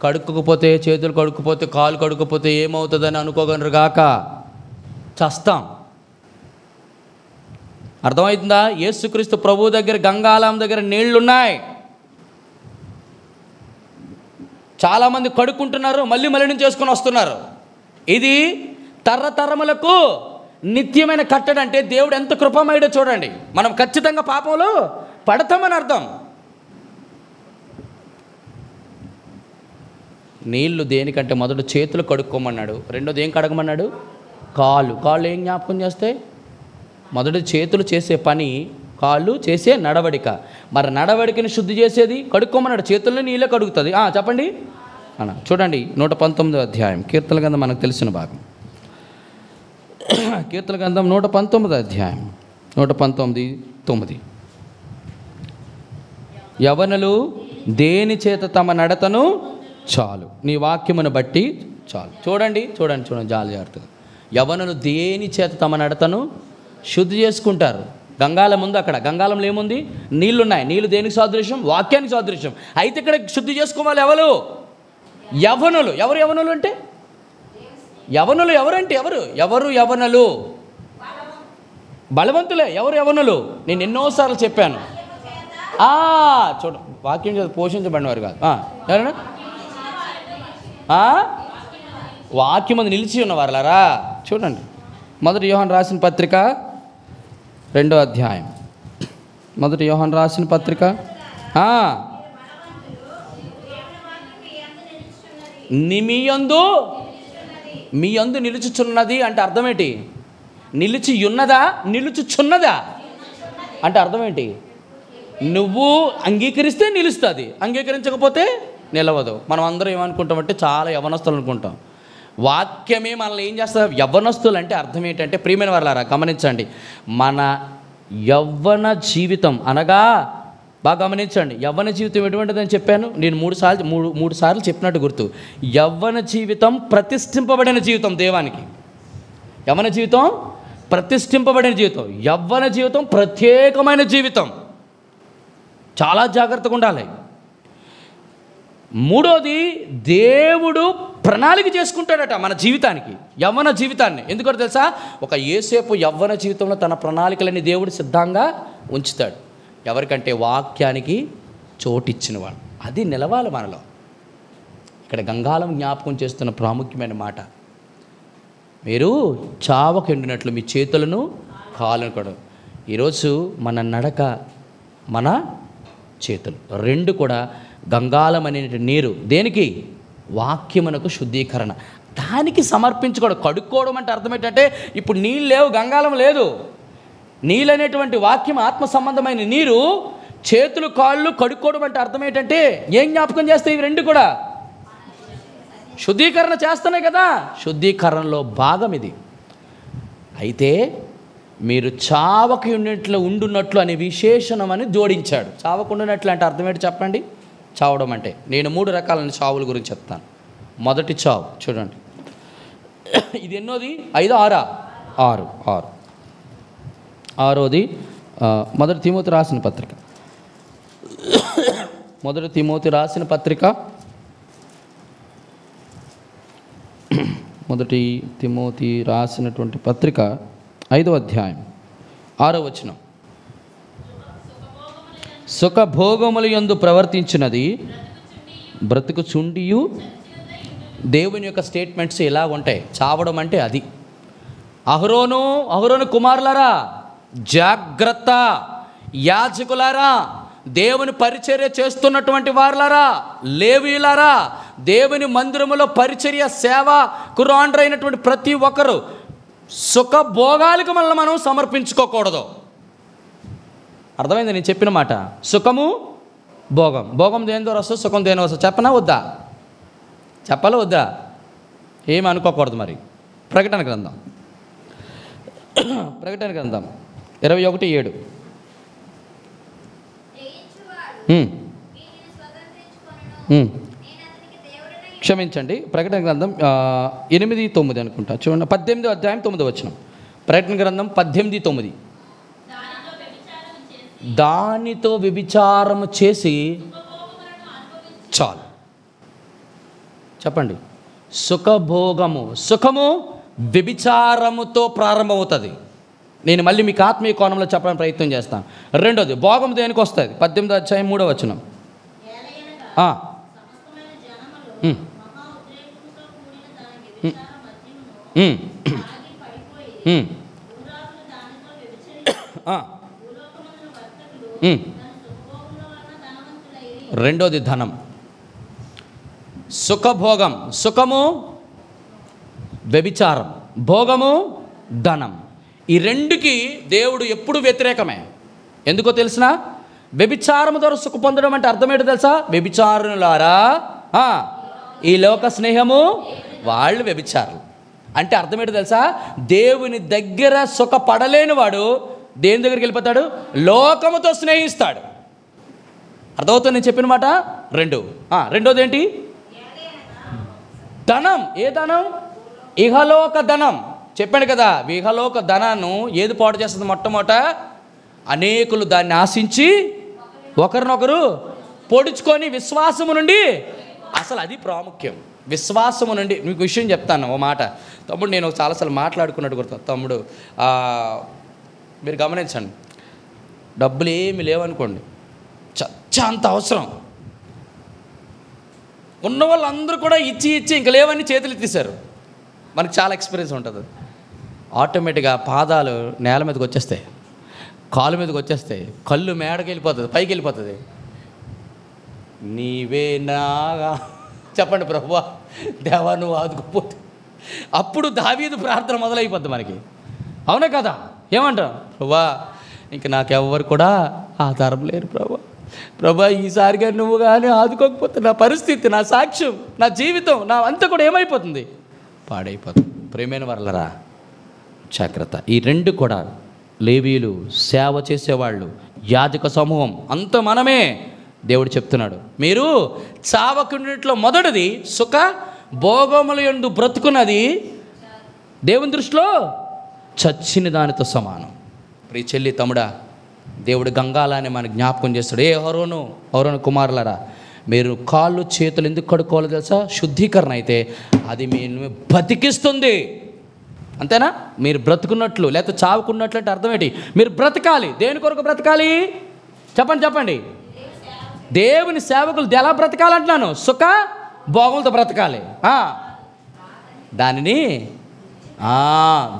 కడుక్కోకపోతే, చేతులు కడుక్కోపోతే, కాలు కడుక్కోపోతే ఏమవుతుందని అనుకోగలరు గాక చస్తాం. అర్థమవుతుందా? యేసుక్రీస్తు ప్రభు దగ్గర గంగాళం దగ్గర నీళ్లున్నాయి. చాలామంది కడుక్కుంటున్నారు, మళ్ళీ మలినం చేసుకొని వస్తున్నారు. ఇది తరతరములకు నిత్యమైన కట్టడి. అంటే దేవుడు ఎంత కృపమయుడో చూడండి. మనం ఖచ్చితంగా పాపంలో పడతామని అర్థం. నీళ్లు దేనికంటే మొదట చేతులు కడుక్కోమన్నాడు, రెండోది ఏం కడగమన్నాడు? కాళ్ళు ఏం జ్ఞాపకం చేస్తే? మొదటి చేతులు చేసే పని, కాళ్ళు చేసే నడవడిక. మరి నడవడికని శుద్ధి చేసేది కడుక్కోమన్నాడు. చేతుల్లో నీళ్ళే కడుగుతుంది. చెప్పండి అన్న. చూడండి 119వ అధ్యాయం కీర్తన గ్రంథం, మనకు తెలిసిన భాగం. కీర్తన గ్రంథం 119వ అధ్యాయం 119:9. యవనులు దేని చేత తమ నడతను చాలు నీ వాక్యమును బట్టి చాలు. చూడండి జాగ్రత్తగా. యవనులు దేని చేత తమ నడతను శుద్ధి చేసుకుంటారు. గంగాలం ఉంది. అక్కడ గంగాలంలో ఏముంది? నీళ్లున్నాయి. నీళ్ళు దేనికి సాదృశ్యం? వాక్యానికి సాదృశ్యం. అయితే ఇక్కడ శుద్ధి చేసుకోవాలి ఎవరు? యవనులు. ఎవరు యవనులు అంటే? ఎవరు యవనులు? బలవంతులే. ఎవరు యవనులు? నేను ఎన్నోసార్లు చెప్పాను. చూడ వాక్యం పోషించబడినవారు కాదు. ఎవరన్నా వాక్యం మీద నిలిచి ఉన్నవారులారా. చూడండి, మొదటి యోహాను రాసిన పత్రిక 2వ అధ్యాయం. మొదటి యోహాను రాసిన పత్రిక మీ యందు నిలుచుచున్నది అంటే అర్థం ఏంటి? నిలిచి ఉన్నదా, నిలుచుచున్నదా అంటే అర్థం ఏంటి? నువ్వు అంగీకరిస్తే నిలుస్తుంది, అంగీకరించకపోతే నిలవదు. మనం అందరం ఏమనుకుంటామంటే చాలా యవనస్తులు అనుకుంటాం. వాక్యమే మనల్ని ఏం చేస్తారు? యవ్వనస్తులు అంటే అర్థం ఏంటంటే, ప్రియమైన వారలారా గమనించండి, మన యవ్వన జీవితం అనగా బాగా గమనించండి. యవ్వన జీవితం ఎటువంటిదని చెప్పాను నేను మూడు సార్లు చెప్పినట్టు గుర్తు. యవ్వన జీవితం ప్రతిష్ఠింపబడిన జీవితం దేవానికి. యవ్వన జీవితం ప్రతిష్ఠింపబడిన జీవితం. యవ్వన జీవితం ప్రత్యేకమైన జీవితం. చాలా జాగ్రత్తగా ఉండాలి. మూడోది, దేవుడు ప్రణాళిక చేసుకుంటాడట మన జీవితానికి, యవ్వన జీవితాన్ని. ఎందుకంటే తెలుసా, ఒక యేసేపు యవ్వన జీవితంలో తన ప్రణాళికలని దేవుడు సిద్ధంగా ఉంచుతాడు. ఎవరికంటే వాక్యానికి చోటిచ్చినవాడు. అది నిలవాలి మనలో. ఇక్కడ గంగాళం జ్ఞాపకం చేస్తున్న ప్రాముఖ్యమైన మాట, మీరు చావకు ఎండినట్లు మీ చేతులను కాళ్ళను కూడా. ఈరోజు మన నడక, మన చేతులు రెండు కూడా గంగాళం అనే నీరు దేనికి? వాక్యమునకు శుద్ధీకరణ. దానికి సమర్పించుకోవడం. కడుక్కోవడం అంటే అర్థం ఏంటంటే, ఇప్పుడు నీళ్ళు లేవు, గంగాళం లేదు. నీళ్ళు అనేటువంటి వాక్యం ఆత్మ సంబంధమైన నీరు. చేతులు కాళ్ళు కడుక్కోవడం అంటే అర్థం ఏంటంటే, ఏం జ్ఞాపకం చేస్తాయి? ఇవి రెండు కూడా శుద్ధీకరణ చేస్తున్నాయి కదా. శుద్ధీకరణలో భాగం ఇది. అయితే మీరు చావకు ఉండున్నట్లు అనే విశేషణం అని జోడించాడు. చావకు ఉండున్నట్లు అంటే అర్థం ఏంటి చెప్పండి? చావడం అంటే. నేను 3 రకాలైన చావుల గురించి చెప్తాను. మొదటి చావు చూడండి, ఇది ఎన్నోది? 5, 6 ఆరోది మొదటి తిమోతి రాసిన పత్రిక. మొదటి తిమోతి రాసిన పత్రిక, మొదటి తిమోతి రాసినటువంటి పత్రిక 5వ అధ్యాయం 6వ వచనం. సుఖభోగముల యందు ప్రవర్తించినది బ్రతుకుచుండియు. దేవుని యొక్క స్టేట్మెంట్స్ ఎలా ఉంటాయి? చావడం అంటే అది. అహరోను కుమారులారా జాగ్రత్త, యాజకులారా, దేవుని పరిచర్య చేస్తున్నటువంటి వారులారా, లేవీయులారా, దేవుని మందిరములో పరిచర్య సేవ కురాండ్రైనటువంటి ప్రతి ఒక్కరు సుఖభోగాలకు మనల్ని మనం సమర్పించుకోకూడదు. అర్థమైంది నేను చెప్పిన మాట? సుఖము భోగం. భోగం దేని ద్వారా వస్తుంది, సుఖం దేని వస్తుంది? చెప్పనా వద్దా? చెప్పాలా వద్దా? ఏమి అనుకోకూడదు. మరి ప్రకటన గ్రంథం 21:7. క్షమించండి, ప్రకటన గ్రంథం 8:9 అనుకుంటా. చూడండి, 18వ అధ్యాయం 9వ వచనం. ప్రకటన గ్రంథం 18:9. దానితో వ్యభిచారము చేసి చాలు. చెప్పండి, సుఖభోగము, సుఖము వ్యభిచారముతో ప్రారంభమవుతుంది. నేను మళ్ళీ మీకు ఆత్మీయ కోణంలో చెప్పడానికి ప్రయత్నం చేస్తాను. రెండోది, భోగం దేనికి వస్తుంది? 18వ అధ్యాయం 3వ వచనం. రెండోది ధనం. సుఖభోగం, సుఖము వ్యభిచారం, భోగము ధనం. ఈ రెండుకి దేవుడు ఎప్పుడు వ్యతిరేకమే. ఎందుకో తెలిసిన? వ్యభిచారం ద్వారా సుఖ పొందడం అంటే అర్థం ఏంటో తెలుసా? వ్యభిచారులారా, ఈ లోక స్నేహము వాళ్ళు వ్యభిచారులు అంటే అర్థం ఏంటో తెలుసా? దేవుని దగ్గర సుఖపడలేని వాడు దేని దగ్గరికి వెళ్ళిపోతాడు? లోకముతో స్నేహిస్తాడు. అర్థమవుతుంది నేను చెప్పిన మాట? రెండోది ఏంటి? ధనం. ఏ ధనం? ఇహలోక ధనం. చెప్పాను కదా, ఇహలోక ధనాన్ని ఏది పాడు చేస్తుంది? మొట్టమొదట అనేకులు దాన్ని ఆశించి ఒకరినొకరు పొడుచుకొని విశ్వాసము నుండి, అసలు అది ప్రాముఖ్యం, విశ్వాసము నుండి. మీకు విషయం చెప్తాను, ఓ మాట. తమ్ముడు నేను చాలాసార్లు మాట్లాడుకున్నట్టు గుర్తు. తమ్ముడు మీరు గమనించండి, డబ్బులు ఏమి లేవనుకోండి, అంత అవసరం ఉన్న వాళ్ళందరూ కూడా ఇచ్చి ఇంక లేవని చేతులు ఎత్తేసారు. మనకు చాలా ఎక్స్పీరియన్స్ ఉంటుంది. ఆటోమేటిక్గా పాదాలు నేల మీదకి వచ్చేస్తాయి, కాలు మీదకి వచ్చేస్తాయి, కళ్ళు మేడకి వెళ్ళిపోతుంది, పైకి వెళ్ళిపోతుంది. నీవే నాగా చెప్పండి ప్రభువా, దేవా నువ్వు ఆదుకోపోతే. అప్పుడు దావీదు ప్రార్థన మొదలైపోద్ది మనకి. అవునా కదా? ఏమంటాం? ప్రభువా ఇంక నాకెవ్వరు కూడా ఆధారం లేరు ప్రభా, ఈసారిగా నువ్వు కానీ ఆదుకోకపోతే నా పరిస్థితి, నా సాక్ష్యం, నా జీవితం, నా అంతా కూడా ఏమైపోతుంది? పాడైపోతుంది. ప్రేమైన వర్లరా జాగ్రత్త. ఈ రెండు కూడా లేవీయులు, సేవ చేసేవాళ్ళు, యాజక సమూహం అంత మనమే. దేవుడు చెప్తున్నాడు, మీరు చావకున్నిట్లో మొదటిది సుఖ భోగముల యందు బ్రతుకున్నది దేవుని దృష్టిలో చచ్చిన దానితో సమానం. ప్రియ చెల్లి, తమ్ముడా, దేవుడు గంగాలాన్ని మనకు జ్ఞాపకం చేస్తాడు. అహరోను కుమారులారా, మీరు కాళ్ళు చేతులు ఎందుకు కడుక్కోవాలో తెలుసా? శుద్ధీకరణ అయితే అది మీరు బతికిస్తుంది. అంతేనా? మీరు బ్రతుకున్నట్లు లేకపోతే చావుకున్నట్లు అంటే అర్థం ఏంటి? మీరు బ్రతకాలి. దేని కొరకు బ్రతకాలి? చెప్పండి. దేవుని సేవకులు ఎలా బ్రతకాలంటున్నాను? సుఖ భోగములతో బ్రతకాలి.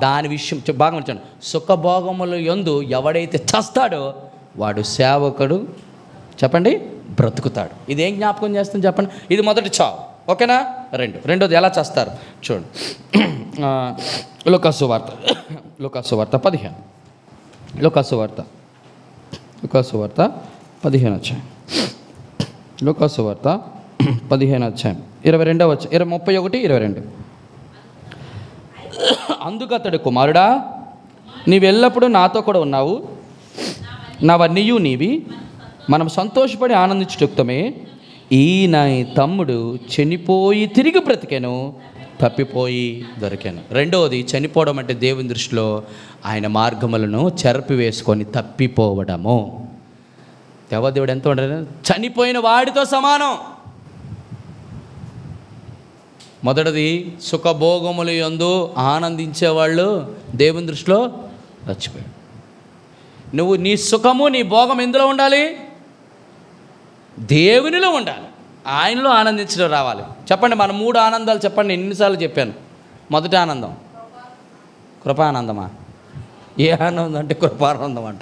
దాని విషయం బాగా ఉంచాను. సుఖభోగముల యందు ఎవడైతే చస్తాడో వాడు సేవకుడు చెప్పండి బ్రతుకుతాడు. ఇదేం జ్ఞాపకం చేస్తుంది చెప్పండి? ఇది మొదటి చావు. ఓకేనా? రెండోది ఎలా చేస్తారు చూడండి. లూకాసు వార్త 15. లూకాసు వార్త 15 అధ్యాయం. లూకాసు వార్త 15 అధ్యాయం 31, 22. అందుకతడు, కుమారుడా, నీవెల్లప్పుడూ నాతో కూడా ఉన్నావు, నావన్నీయు నీవి, మనం సంతోషపడి ఆనందించుటమే. ఈయన తమ్ముడు చనిపోయి తిరిగి బ్రతికెను, తప్పిపోయి దొరికాను. రెండవది, చనిపోవడం అంటే దేవుని దృష్టిలో ఆయన మార్గములను చెరపి వేసుకొని తప్పిపోవడము. దేవదేవుడు ఎంత ఉండదు, చనిపోయిన వాడితో సమానం. మొదటిది, సుఖభోగములు యందు ఆనందించేవాళ్ళు దేవుని దృష్టిలో చచ్చిపోయాడు. నువ్వు నీ సుఖము నీ భోగం ఎందులో ఉండాలి? దేవునిలో ఉండాలి, ఆయనలో ఆనందించడం రావాలి. చెప్పండి, మన 3 ఆనందాలు చెప్పండి. ఎన్నిసార్లు చెప్పాను? మొదటి ఆనందం కృపానందమా? ఏ ఆనందం అంటే కృపానందం అంట.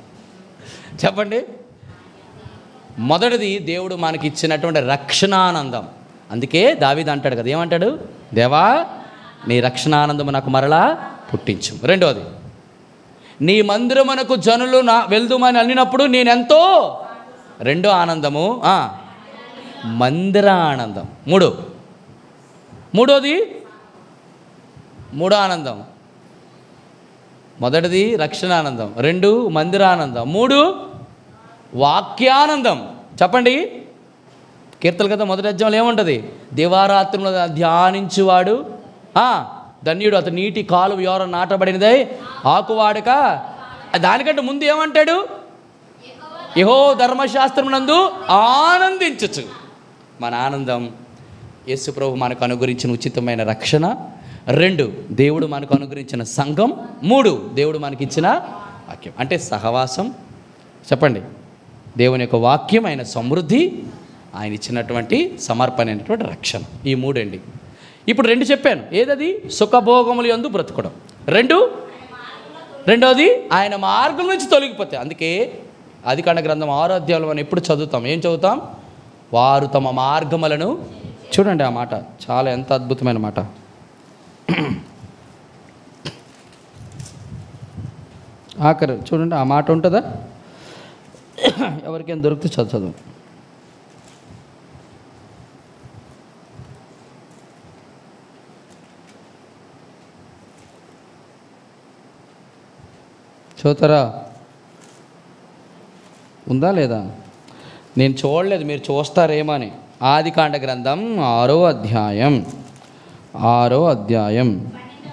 చెప్పండి. మొదటిది దేవుడు మనకి ఇచ్చినటువంటి రక్షణానందం. అందుకే దావీదు అంటాడు కదా, ఏమంటాడు? దేవా, నీ రక్షణానందము నాకు మరలా పుట్టించు. రెండోది, నీ మందిరమునకు జనులు వెళ్దుమని అనినప్పుడు నేనెంతో. రెండో ఆనందము మందిర ఆనందం. మూడో ఆనందం. మొదటిది రక్షణానందం, 2 మందిరానందం, 3 వాక్యానందం. చెప్పండి. కీర్తనల కదా మొదటి అధ్యాయంలో ఏముంటుంది? దివారాత్రులు ధ్యానించువాడు ధన్యుడు, అతను నీటి కాలువ ఎవరో నాటబడినదై ఆకువాడక. దానికంటే ముందు ఏమంటాడు? యెహోవా ధర్మశాస్త్రమునందు ఆనందించచ్చు. మన ఆనందం యేసు ప్రభు మనకు అనుగ్రహించిన ఉచితమైన రక్షణ, 2 దేవుడు మనకు అనుగ్రహించిన సంఘం, 3 దేవుడు మనకిచ్చిన వాక్యం అంటే సహవాసం. చెప్పండి. దేవుని యొక్క వాక్యం, ఆయన సమృద్ధి, ఆయన ఇచ్చినటువంటి సమర్పణ అయినటువంటి రక్షణ. ఈ 3 అండి. ఇప్పుడు 2 చెప్పాను. ఏదది? సుఖభోగములు యందు బ్రతకడం. రెండోది ఆయన మార్గం నుంచి తొలగిపోతే. అందుకే ఆదికాండ గ్రంథం 6వ అధ్యాయంలో మనం ఎప్పుడు చదువుతాం? ఏం చదువుతాం? వారు తమ మార్గములను, చూడండి ఆ మాట చాలా ఎంత అద్భుతమైన మాట. ఆఖరి చూడండి ఆ మాట ఉంటుందా? ఎవరికైనా దొరికితే చదువు. చూతారా? ఉందా లేదా? నేను చూడలేదు, మీరు చూస్తారేమో అని. ఆదికాండ గ్రంథం 6వ అధ్యాయం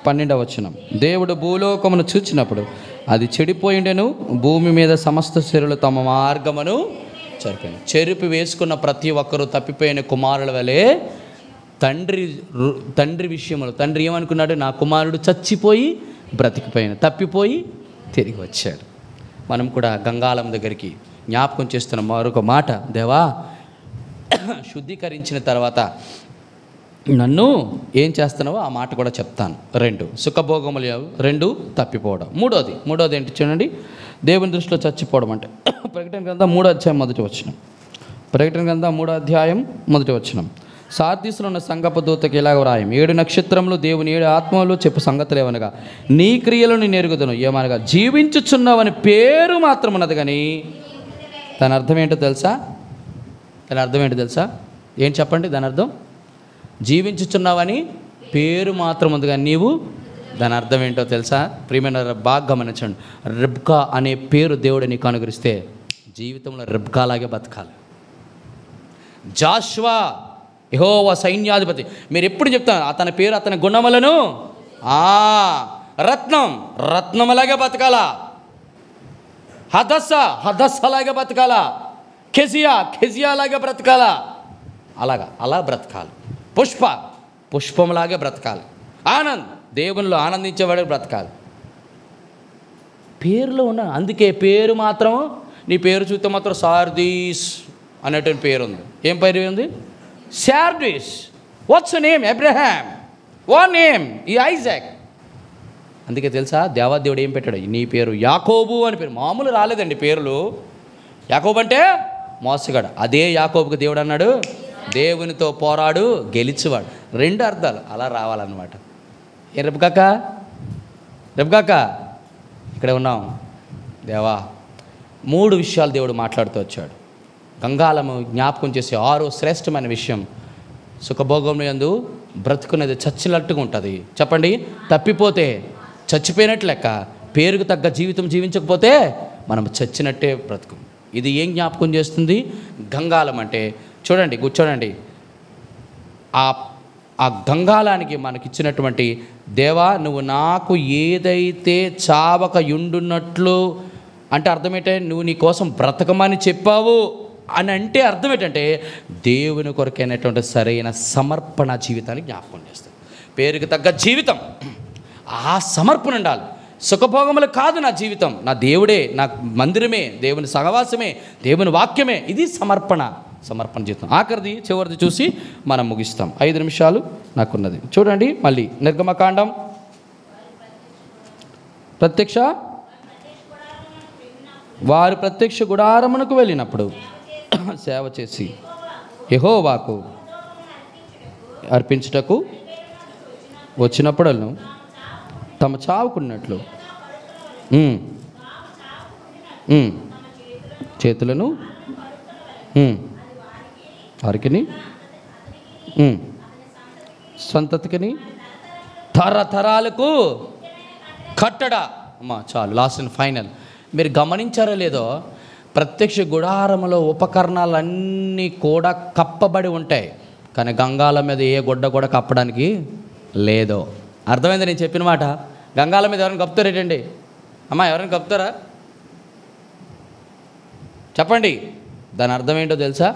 12వ వచనం. దేవుడు భూలోకమును చూచినప్పుడు అది చెడిపోయిండెను, భూమి మీద సమస్త శరీరులు తమ మార్గమును చెరిపాను. చెరిపి వేసుకున్న ప్రతి ఒక్కరూ తప్పిపోయిన కుమారుల వలె తండ్రి విషయంలో తండ్రి ఏమనుకున్నాడు? నా కుమారుడు చచ్చిపోయి బ్రతికిపోయిన, తప్పిపోయి తిరిగి వచ్చాడు. మనం కూడా గంగాళం దగ్గరికి జ్ఞాపకం చేస్తున్న మరొక మాట, దేవా శుద్ధీకరించిన తర్వాత నన్ను ఏం చేస్తున్నావో ఆ మాట కూడా చెప్తాను. 2 సుఖభోగములు, 2 తప్పిపోవడం. మూడోది ఏంటి చూడండి? దేవుని దృష్టిలో చచ్చిపోవడం అంటే ప్రకటన గ్రంథం 3వ అధ్యాయం 1వ వచనం. ప్రకటన గ్రంథం 3వ అధ్యాయం 1వ వచనం. సార్దీసులో ఉన్న సంగపు దూతకి ఇలాగ వ్రాయం, 7 నక్షత్రములు దేవుని 7 ఆత్మలు చెప్పు సంగతులు ఏమనగా, నీ క్రియలను నెరుగుదును. ఏమనగా, జీవించుచున్నావని పేరు మాత్రం ఉన్నది కానీ దాని అర్థం ఏంటో తెలుసా? ఏం చెప్పండి దాని అర్థం? జీవించుచున్నావని పేరు మాత్రం ఉంది కానీ నీవు, దాని అర్థం ఏంటో తెలుసా? ప్రియమైన బాగా గమనించండి. రిబ్కా అనే పేరు దేవుడు నీకు అనుగ్రహిస్తే జీవితంలో రిబ్కాలాగే బతకాలి. జాషువా యెహోవా సైన్యాధిపతి, మీరు ఎప్పుడు చెప్తాను అతని పేరు, అతని గుణములను రత్నమలాగే బతకాలా. హదస్సలాగా బతకాలా. కెజియాలాగా బ్రతకాలా. అలా బ్రతకాలి. పుష్పంలాగే బ్రతకాలి. దేవునిలో ఆనందించేవాడే బ్రతకాలి. పేరులో ఉన్న, అందుకే పేరు మాత్రం, నీ పేరు చూస్తే మాత్రం సార్దీస్ అనేటువంటి పేరు ఉంది. ఏం పేరు ఉంది? Sardis. What's name? Abraham. What name? ఈ ఐజాక్. అందుకే తెలుసా, దేవాదేవుడు ఏం పెట్టాడు? నీ పేరు యాకోబు అని పేరు. మామూలు రాలేదండి పేర్లు. యాకోబు అంటే మోసగాడు. అదే యాకోబుకి దేవుడు అన్నాడు, దేవునితో పోరాడు గెలిచేవాడు. 2 అర్థాలు అలా రావాలన్నమాట. ఏ రెబ్కాక ఇక్కడే ఉన్నాం. దేవా 3 విషయాలు దేవుడు మాట్లాడుతూ వచ్చాడు. గంగాళము జ్ఞాపకం చేసే 6వ శ్రేష్టమైన విషయం, సుఖభోగం యందు బ్రతుకునేది చచ్చినట్టుగా ఉంటుంది. చెప్పండి. తప్పిపోతే చచ్చిపోయినట్లు లెక్క. పేరుకు తగ్గ జీవితం జీవించకపోతే మనం చచ్చినట్టే బ్రతుకు. ఇది ఏం జ్ఞాపకం చేస్తుంది? గంగాళం అంటే చూడండి, కూర్చోండి. ఆ ఆ గంగాలానికి మనకిచ్చినటువంటి, దేవా నువ్వు నాకు ఏదైతే చావక యుండున్నట్లు అంటే అర్థం ఏంటంటే, నువ్వు నీ కోసం బ్రతకమని చెప్పావు అని అంటే అర్థం ఏంటంటే, దేవుని కొరకైనటువంటి సరైన సమర్పణ జీవితాన్ని జ్ఞాపకం చేస్తాం. పేరుకి తగ్గ జీవితం, ఆ సమర్పణ ఉండాలి. సుఖభోగములు కాదు నా జీవితం, నా దేవుడే, నా మందిరమే, దేవుని సహవాసమే, దేవుని వాక్యమే. ఇది సమర్పణ జీవితం. ఆఖరిది చివరిది చూసి మనం ముగిస్తాం. 5 నిమిషాలు నాకున్నది. చూడండి మళ్ళీ నిర్గమకాండం. వారు ప్రత్యక్ష గుడారమునకు వెళ్ళినప్పుడు సేవ చేసి యెహోవాకు అర్పించుటకు వచ్చినప్పుడల్ను తమ చావుకున్నట్లు చేతులను వారికిని సంతతికిని తరతరాలకు కట్టడా. అమ్మా చాలు, లాస్ట్ అండ్ ఫైనల్. మీరు గమనించారో లేదో, ప్రత్యక్ష గుడారములో ఉపకరణాలన్నీ కూడా కప్పబడి ఉంటాయి, కానీ గంగాల మీద ఏ గుడ్డ కూడా కప్పడానికి లేదో. అర్థమైంది నేను చెప్పిన మాట? గంగాల మీద ఎవరైనా కప్పుతారేటండి? అమ్మా ఎవరైనా కప్పుతారా? చెప్పండి. దాని అర్థం ఏంటో తెలుసా?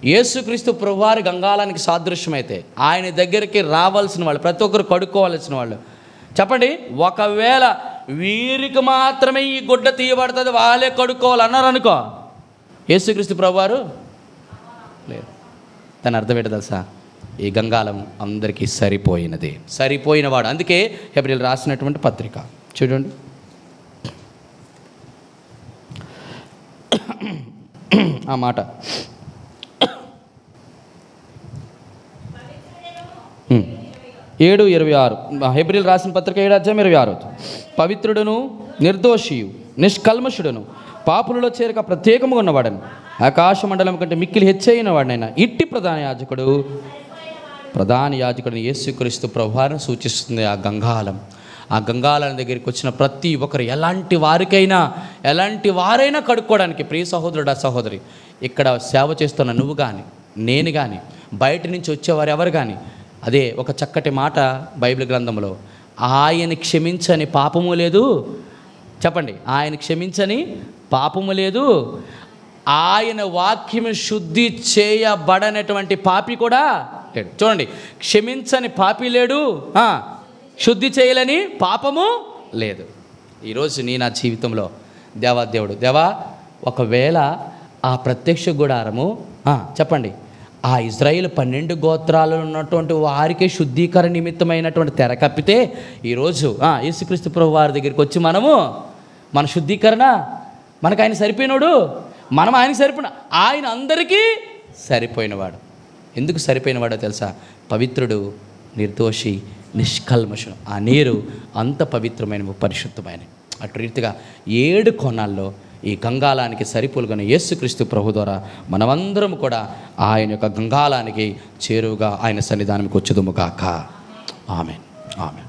యేసుక్రీస్తు ప్రభువారి గంగాలానికి సాదృశ్యమైతే ఆయన దగ్గరికి రావాల్సిన వాళ్ళు, ప్రతి ఒక్కరు కడుక్కోవాల్సిన వాళ్ళు. చెప్పండి, ఒకవేళ వీరికి మాత్రమే ఈ గుడ్డ తీయబడుతుంది, వాళ్ళే కడుక్కోవాలి అన్నారు అనుకో, యేసుక్రీస్తు ప్రభువారు లేదు. దాని అర్థం ఏంటో తెలుసా? ఈ గంగాలం అందరికీ సరిపోయినది, సరిపోయినవాడు. అందుకే హెబ్రీయులు రాసినటువంటి పత్రిక చూడండి, ఆ మాట 7:26. హెబ్రీయులు రాసిన పత్రిక 7:26. పవిత్రుడును నిర్దోషియు నిష్కల్మషుడును పాపులలో చేరక ప్రత్యేకముగా ఉన్నవాడను ఆకాశ మండలం కంటే మిక్కిలి హెచ్చైన వాడినైనా ఇట్టి ప్రధాన యాజకుడిని యేసుక్రీస్తు ప్రభువారిని సూచిస్తుంది ఆ గంగాలం. ఆ గంగాలం దగ్గరికి వచ్చిన ప్రతి ఒక్కరు, ఎలాంటి వారైనా కడుక్కోవడానికి. ప్రియ సహోదరుడు, సహోదరి, ఇక్కడ సేవ చేస్తున్న నువ్వు కానీ, నేను కానీ, బయట నుంచి వచ్చేవారు ఎవరు కానీ, అదే ఒక చక్కటి మాట బైబిల్ గ్రంథంలో, ఆయన క్షమించని పాపము లేదు. చెప్పండి, ఆయన క్షమించని పాపము లేదు, ఆయన వాక్యము శుద్ధి చేయబడనటువంటి పాపి కూడా లేడు. చూడండి, క్షమించని పాపి లేడు, శుద్ధి చేయలేని పాపము లేదు. ఈరోజు నా జీవితంలో దేవా ఒకవేళ ఆ ప్రత్యక్ష గుడారము చెప్పండి, ఆ ఇజ్రాయేల్ 12 గోత్రాలలో ఉన్నటువంటి వారికే శుద్ధీకరణ నిమిత్తమైనటువంటి తెర కప్పితే, ఈరోజు యేసుక్రీస్తు ప్రభు వారి దగ్గరికి వచ్చి మన శుద్ధీకరణ, మనకు ఆయన సరిపోయినాడు, మనం ఆయన సరిపోయిన, ఆయన అందరికీ సరిపోయినవాడు. ఎందుకు సరిపోయినవాడో తెలుసా? పవిత్రుడు, నిర్దోషి, నిష్కల్మషుడు. ఆ నీరు అంత పవిత్రమైన, పరిశుద్ధమైన. అటు రీతిగా 7 కోణాల్లో ఈ గంగాలానికి సరిపోలుగా యేసుక్రీస్తు ప్రభు ద్వారా మనమందరం కూడా ఆయన యొక్క గంగాలానికి చేరువుగా ఆయన సన్నిధానంకి వచ్చుదుముగాక. ఆమేన్, ఆమేన్.